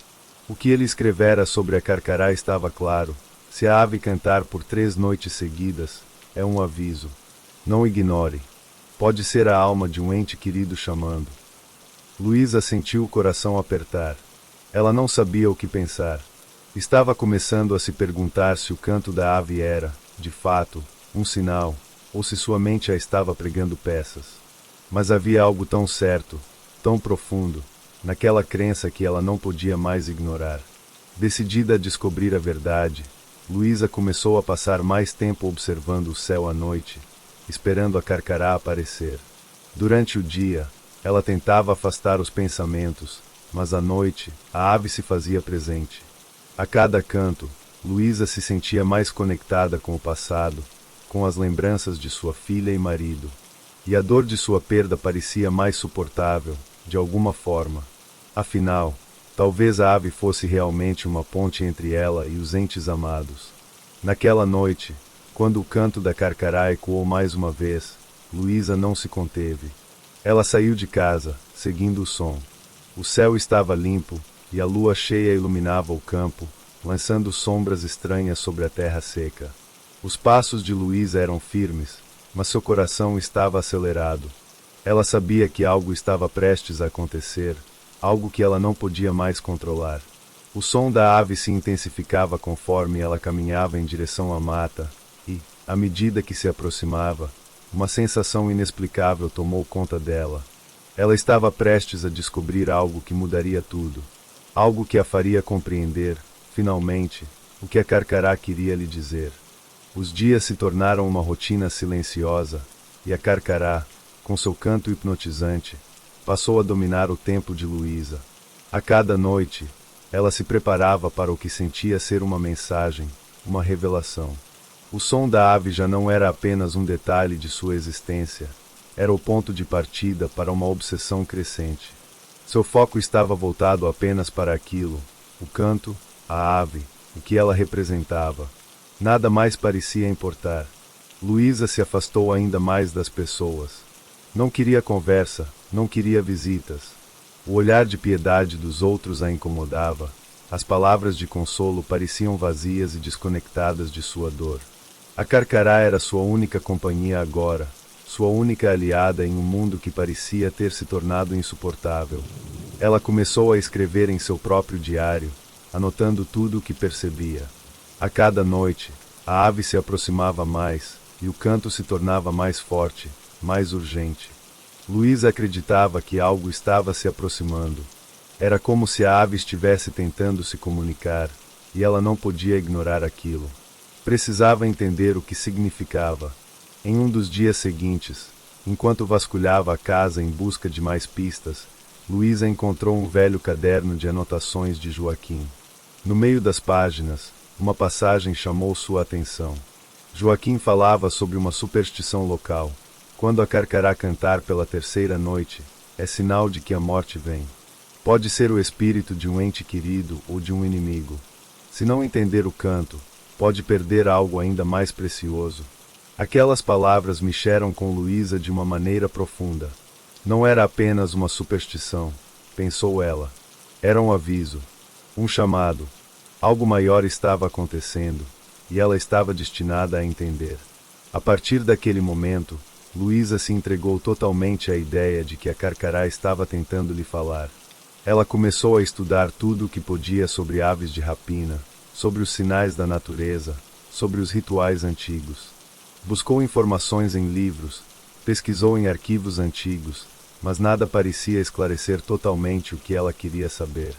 O que ele escrevera sobre a carcará estava claro. Se a ave cantar por 3 noites seguidas, é um aviso. Não ignore. Pode ser a alma de um ente querido chamando. Luísa sentiu o coração apertar. Ela não sabia o que pensar. Estava começando a se perguntar se o canto da ave era, de fato, um sinal, ou se sua mente a estava pregando peças. Mas havia algo tão certo, tão profundo, naquela crença que ela não podia mais ignorar. Decidida a descobrir a verdade, Luísa começou a passar mais tempo observando o céu à noite, esperando a carcará aparecer. Durante o dia, ela tentava afastar os pensamentos, mas à noite, a ave se fazia presente. A cada canto, Luísa se sentia mais conectada com o passado, com as lembranças de sua filha e marido. E a dor de sua perda parecia mais suportável, de alguma forma. Afinal, talvez a ave fosse realmente uma ponte entre ela e os entes amados. Naquela noite, quando o canto da carcará ecoou mais uma vez, Luísa não se conteve. Ela saiu de casa, seguindo o som. O céu estava limpo, e a lua cheia iluminava o campo, lançando sombras estranhas sobre a terra seca. Os passos de Luísa eram firmes, mas seu coração estava acelerado. Ela sabia que algo estava prestes a acontecer, algo que ela não podia mais controlar. O som da ave se intensificava conforme ela caminhava em direção à mata, e, à medida que se aproximava, uma sensação inexplicável tomou conta dela. Ela estava prestes a descobrir algo que mudaria tudo. Algo que a faria compreender, finalmente, o que a carcará queria lhe dizer. Os dias se tornaram uma rotina silenciosa, e a Carcará, com seu canto hipnotizante, passou a dominar o tempo de Luísa. A cada noite, ela se preparava para o que sentia ser uma mensagem, uma revelação. O som da ave já não era apenas um detalhe de sua existência, era o ponto de partida para uma obsessão crescente. Seu foco estava voltado apenas para aquilo, o canto, a ave, o que ela representava. Nada mais parecia importar. Luísa se afastou ainda mais das pessoas. Não queria conversa, não queria visitas. O olhar de piedade dos outros a incomodava. As palavras de consolo pareciam vazias e desconectadas de sua dor. A Carcará era sua única companhia agora, sua única aliada em um mundo que parecia ter se tornado insuportável. Ela começou a escrever em seu próprio diário, anotando tudo o que percebia. A cada noite, a ave se aproximava mais, e o canto se tornava mais forte, mais urgente. Luísa acreditava que algo estava se aproximando. Era como se a ave estivesse tentando se comunicar, e ela não podia ignorar aquilo. Precisava entender o que significava. Em um dos dias seguintes, enquanto vasculhava a casa em busca de mais pistas, Luísa encontrou um velho caderno de anotações de Joaquim. No meio das páginas, uma passagem chamou sua atenção. Joaquim falava sobre uma superstição local. Quando a Carcará cantar pela terceira noite, é sinal de que a morte vem. Pode ser o espírito de um ente querido ou de um inimigo. Se não entender o canto, pode perder algo ainda mais precioso. Aquelas palavras mexeram com Luísa de uma maneira profunda. Não era apenas uma superstição, pensou ela. Era um aviso, um chamado. Algo maior estava acontecendo, e ela estava destinada a entender. A partir daquele momento, Luísa se entregou totalmente à ideia de que a Carcará estava tentando lhe falar. Ela começou a estudar tudo o que podia sobre aves de rapina, sobre os sinais da natureza, sobre os rituais antigos. Buscou informações em livros, pesquisou em arquivos antigos, mas nada parecia esclarecer totalmente o que ela queria saber.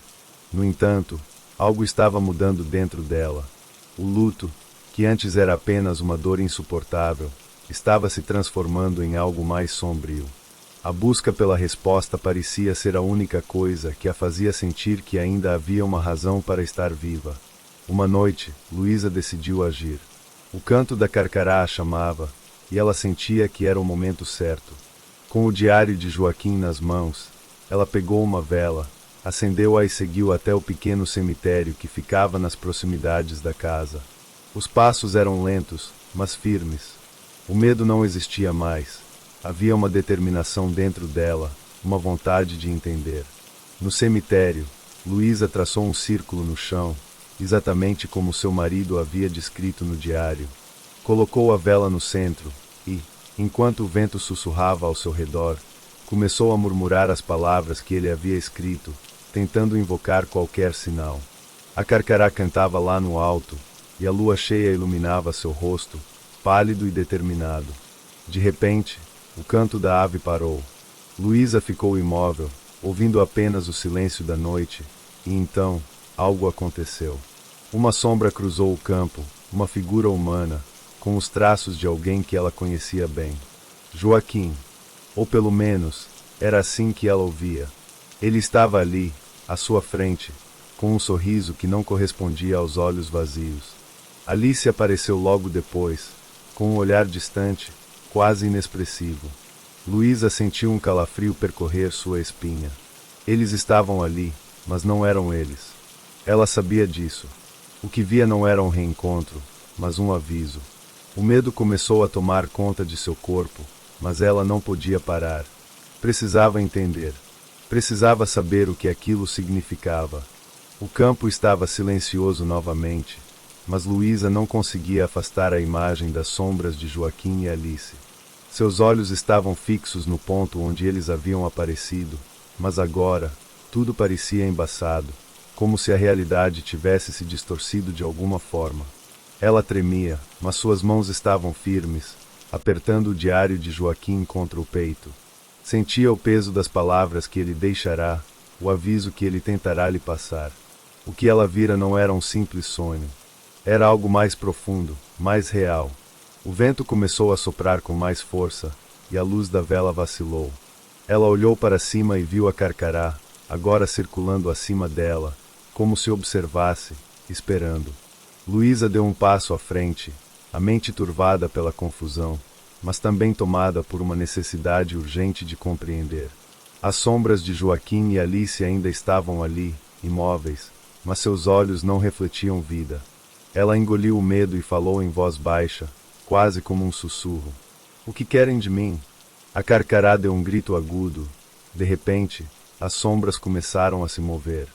No entanto, algo estava mudando dentro dela. O luto, que antes era apenas uma dor insuportável, estava se transformando em algo mais sombrio. A busca pela resposta parecia ser a única coisa que a fazia sentir que ainda havia uma razão para estar viva. Uma noite, Luísa decidiu agir. O canto da Carcará a chamava, e ela sentia que era o momento certo. Com o diário de Joaquim nas mãos, ela pegou uma vela, acendeu-a e seguiu até o pequeno cemitério que ficava nas proximidades da casa. Os passos eram lentos, mas firmes. O medo não existia mais. Havia uma determinação dentro dela, uma vontade de entender. No cemitério, Luísa traçou um círculo no chão, exatamente como seu marido havia descrito no diário. Colocou a vela no centro e, enquanto o vento sussurrava ao seu redor, começou a murmurar as palavras que ele havia escrito, tentando invocar qualquer sinal. A Carcará cantava lá no alto, e a lua cheia iluminava seu rosto, pálido e determinado. De repente, o canto da ave parou. Luísa ficou imóvel, ouvindo apenas o silêncio da noite, e então, algo aconteceu. Uma sombra cruzou o campo, uma figura humana, com os traços de alguém que ela conhecia bem. Joaquim. Ou pelo menos, era assim que ela o via. Ele estava ali, à sua frente, com um sorriso que não correspondia aos olhos vazios. Alice apareceu logo depois, com um olhar distante, quase inexpressivo. Luísa sentiu um calafrio percorrer sua espinha. Eles estavam ali, mas não eram eles. Ela sabia disso. O que via não era um reencontro, mas um aviso. O medo começou a tomar conta de seu corpo, mas ela não podia parar. Precisava entender. Precisava saber o que aquilo significava. O campo estava silencioso novamente, mas Luísa não conseguia afastar a imagem das sombras de Joaquim e Alice. Seus olhos estavam fixos no ponto onde eles haviam aparecido, mas agora, tudo parecia embaçado, como se a realidade tivesse se distorcido de alguma forma. Ela tremia, mas suas mãos estavam firmes, apertando o diário de Joaquim contra o peito. Sentia o peso das palavras que ele deixará, o aviso que ele tentará lhe passar. O que ela vira não era um simples sonho. Era algo mais profundo, mais real. O vento começou a soprar com mais força, e a luz da vela vacilou. Ela olhou para cima e viu a Carcará, agora circulando acima dela, como se observasse, esperando. Luísa deu um passo à frente, a mente turvada pela confusão, mas também tomada por uma necessidade urgente de compreender. As sombras de Joaquim e Alice ainda estavam ali, imóveis, mas seus olhos não refletiam vida. Ela engoliu o medo e falou em voz baixa, quase como um sussurro. O que querem de mim? A Carcará deu um grito agudo. De repente, as sombras começaram a se mover.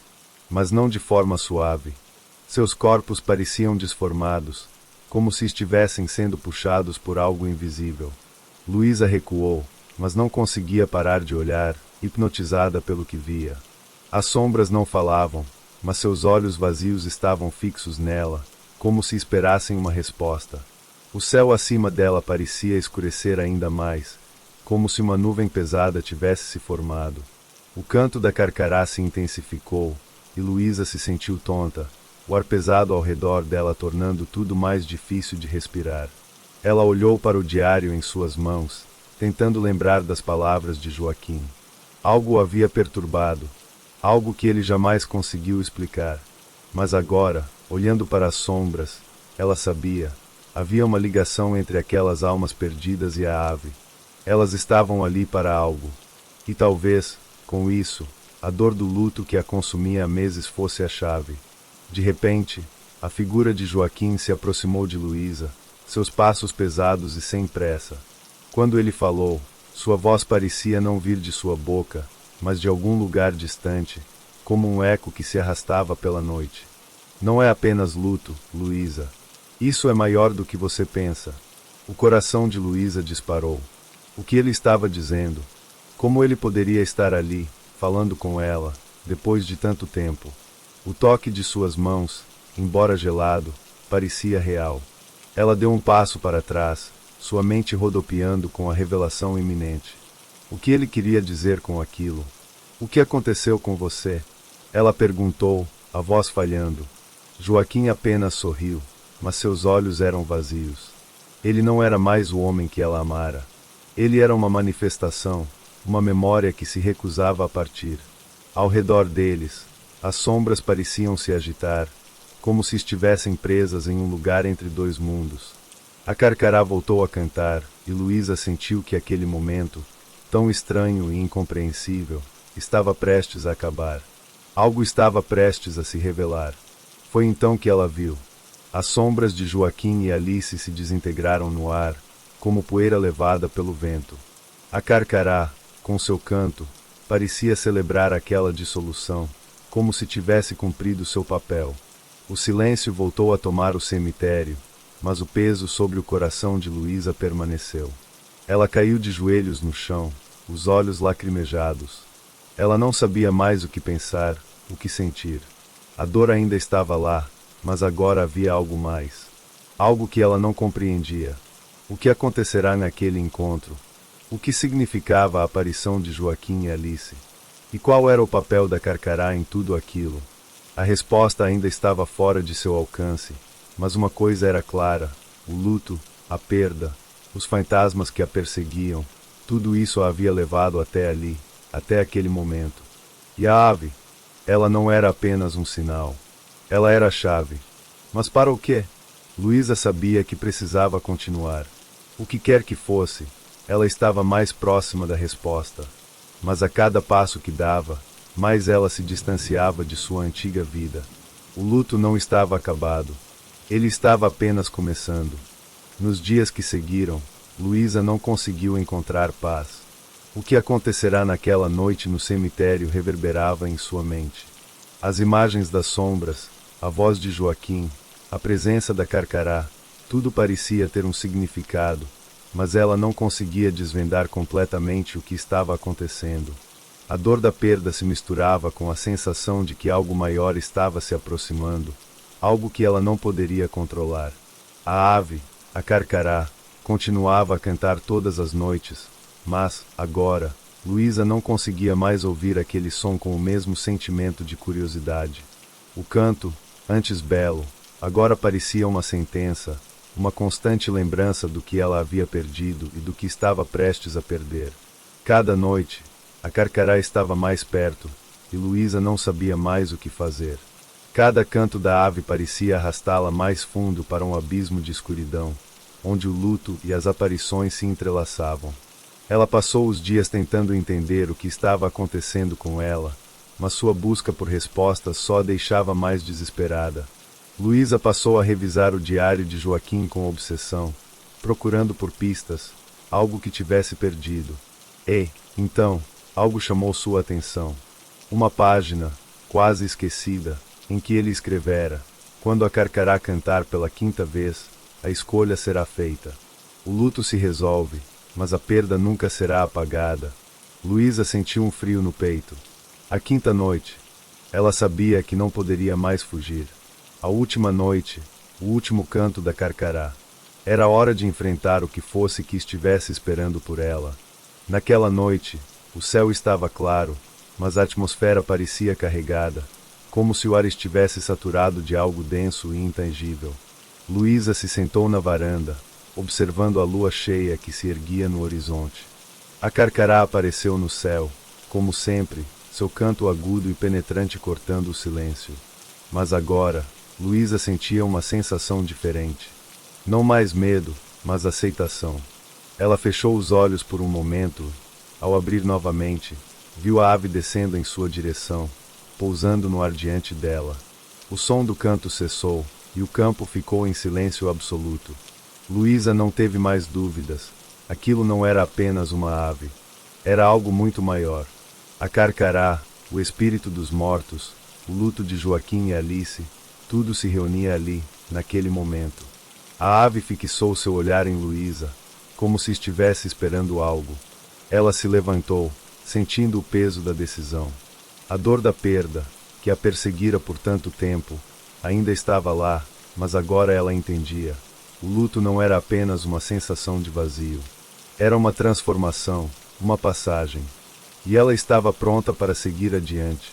Mas não de forma suave. Seus corpos pareciam desformados, como se estivessem sendo puxados por algo invisível. Luísa recuou, mas não conseguia parar de olhar, hipnotizada pelo que via. As sombras não falavam, mas seus olhos vazios estavam fixos nela, como se esperassem uma resposta. O céu acima dela parecia escurecer ainda mais, como se uma nuvem pesada tivesse se formado. O canto da Carcará se intensificou, e Luísa se sentiu tonta, o ar pesado ao redor dela tornando tudo mais difícil de respirar. Ela olhou para o diário em suas mãos, tentando lembrar das palavras de Joaquim. Algo o havia perturbado, algo que ele jamais conseguiu explicar. Mas agora, olhando para as sombras, ela sabia, havia uma ligação entre aquelas almas perdidas e a ave. Elas estavam ali para algo. E talvez, com isso, a dor do luto que a consumia há meses fosse a chave. De repente, a figura de Joaquim se aproximou de Luísa, seus passos pesados e sem pressa. Quando ele falou, sua voz parecia não vir de sua boca, mas de algum lugar distante, como um eco que se arrastava pela noite. Não é apenas luto, Luísa. Isso é maior do que você pensa. O coração de Luísa disparou. O que ele estava dizendo? Como ele poderia estar ali, falando com ela, depois de tanto tempo? O toque de suas mãos, embora gelado, parecia real. Ela deu um passo para trás, sua mente rodopiando com a revelação iminente. O que ele queria dizer com aquilo? O que aconteceu com você? Ela perguntou, a voz falhando. Joaquim apenas sorriu, mas seus olhos eram vazios. Ele não era mais o homem que ela amara. Ele era uma manifestação, uma memória que se recusava a partir. Ao redor deles, as sombras pareciam se agitar, como se estivessem presas em um lugar entre dois mundos. A Carcará voltou a cantar, e Luísa sentiu que aquele momento, tão estranho e incompreensível, estava prestes a acabar. Algo estava prestes a se revelar. Foi então que ela viu. As sombras de Joaquim e Alice se desintegraram no ar, como poeira levada pelo vento. A Carcará, com seu canto, parecia celebrar aquela dissolução, como se tivesse cumprido seu papel. O silêncio voltou a tomar o cemitério, mas o peso sobre o coração de Luísa permaneceu. Ela caiu de joelhos no chão, os olhos lacrimejados. Ela não sabia mais o que pensar, o que sentir. A dor ainda estava lá, mas agora havia algo mais. Algo que ela não compreendia. O que acontecerá naquele encontro? O que significava a aparição de Joaquim e Alice? E qual era o papel da Carcará em tudo aquilo? A resposta ainda estava fora de seu alcance, mas uma coisa era clara: o luto, a perda, os fantasmas que a perseguiam, tudo isso a havia levado até ali, até aquele momento. E a ave? Ela não era apenas um sinal. Ela era a chave. Mas para o quê? Luísa sabia que precisava continuar. O que quer que fosse, ela estava mais próxima da resposta. Mas a cada passo que dava, mais ela se distanciava de sua antiga vida. O luto não estava acabado. Ele estava apenas começando. Nos dias que seguiram, Luísa não conseguiu encontrar paz. O que acontecerá naquela noite no cemitério reverberava em sua mente. As imagens das sombras, a voz de Joaquim, a presença da Carcará, tudo parecia ter um significado, mas ela não conseguia desvendar completamente o que estava acontecendo. A dor da perda se misturava com a sensação de que algo maior estava se aproximando, algo que ela não poderia controlar. A ave, a Carcará, continuava a cantar todas as noites, mas, agora, Luísa não conseguia mais ouvir aquele som com o mesmo sentimento de curiosidade. O canto, antes belo, agora parecia uma sentença, uma constante lembrança do que ela havia perdido e do que estava prestes a perder. Cada noite, a Carcará estava mais perto, e Luísa não sabia mais o que fazer. Cada canto da ave parecia arrastá-la mais fundo para um abismo de escuridão, onde o luto e as aparições se entrelaçavam. Ela passou os dias tentando entender o que estava acontecendo com ela, mas sua busca por respostas só a deixava mais desesperada. Luísa passou a revisar o diário de Joaquim com obsessão, procurando por pistas, algo que tivesse perdido. E, então, algo chamou sua atenção. Uma página, quase esquecida, em que ele escrevera: "Quando a Carcará cantar pela 5ª vez, a escolha será feita. O luto se resolve, mas a perda nunca será apagada." Luísa sentiu um frio no peito. A 5ª noite. Ela sabia que não poderia mais fugir. A última noite, o último canto da Carcará. Era hora de enfrentar o que fosse que estivesse esperando por ela. Naquela noite, o céu estava claro, mas a atmosfera parecia carregada, como se o ar estivesse saturado de algo denso e intangível. Luísa se sentou na varanda, observando a lua cheia que se erguia no horizonte. A Carcará apareceu no céu, como sempre, seu canto agudo e penetrante cortando o silêncio. Mas agora, Luísa sentia uma sensação diferente. Não mais medo, mas aceitação. Ela fechou os olhos por um momento. Ao abrir novamente, viu a ave descendo em sua direção, pousando no ar diante dela. O som do canto cessou, e o campo ficou em silêncio absoluto. Luísa não teve mais dúvidas. Aquilo não era apenas uma ave. Era algo muito maior. A Carcará, o espírito dos mortos, o luto de Joaquim e Alice, tudo se reunia ali, naquele momento. A ave fixou seu olhar em Luísa, como se estivesse esperando algo. Ela se levantou, sentindo o peso da decisão. A dor da perda, que a perseguira por tanto tempo, ainda estava lá, mas agora ela entendia. O luto não era apenas uma sensação de vazio. Era uma transformação, uma passagem. E ela estava pronta para seguir adiante.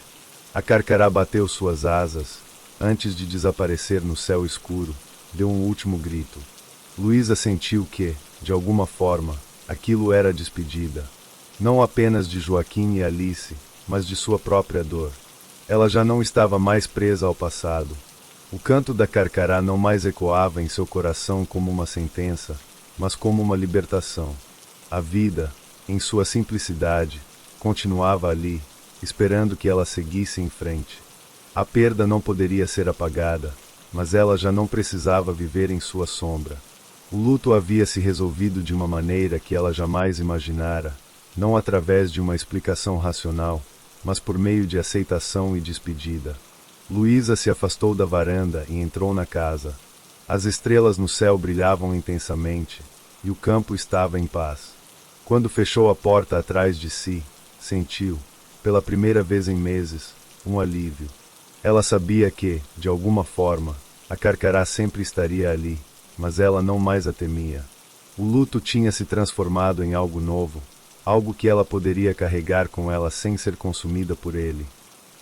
A Carcará bateu suas asas. Antes de desaparecer no céu escuro, deu um último grito. Luísa sentiu que, de alguma forma, aquilo era a despedida. Não apenas de Joaquim e Alice, mas de sua própria dor. Ela já não estava mais presa ao passado. O canto da Carcará não mais ecoava em seu coração como uma sentença, mas como uma libertação. A vida, em sua simplicidade, continuava ali, esperando que ela seguisse em frente. A perda não poderia ser apagada, mas ela já não precisava viver em sua sombra. O luto havia se resolvido de uma maneira que ela jamais imaginara, não através de uma explicação racional, mas por meio de aceitação e despedida. Luísa se afastou da varanda e entrou na casa. As estrelas no céu brilhavam intensamente, e o campo estava em paz. Quando fechou a porta atrás de si, sentiu, pela primeira vez em meses, um alívio. Ela sabia que, de alguma forma, a Carcará sempre estaria ali, mas ela não mais a temia. O luto tinha se transformado em algo novo, algo que ela poderia carregar com ela sem ser consumida por ele.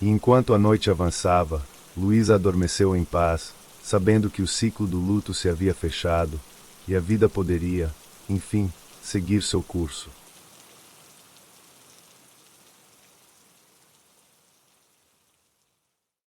E enquanto a noite avançava, Luísa adormeceu em paz, sabendo que o ciclo do luto se havia fechado, e a vida poderia, enfim, seguir seu curso.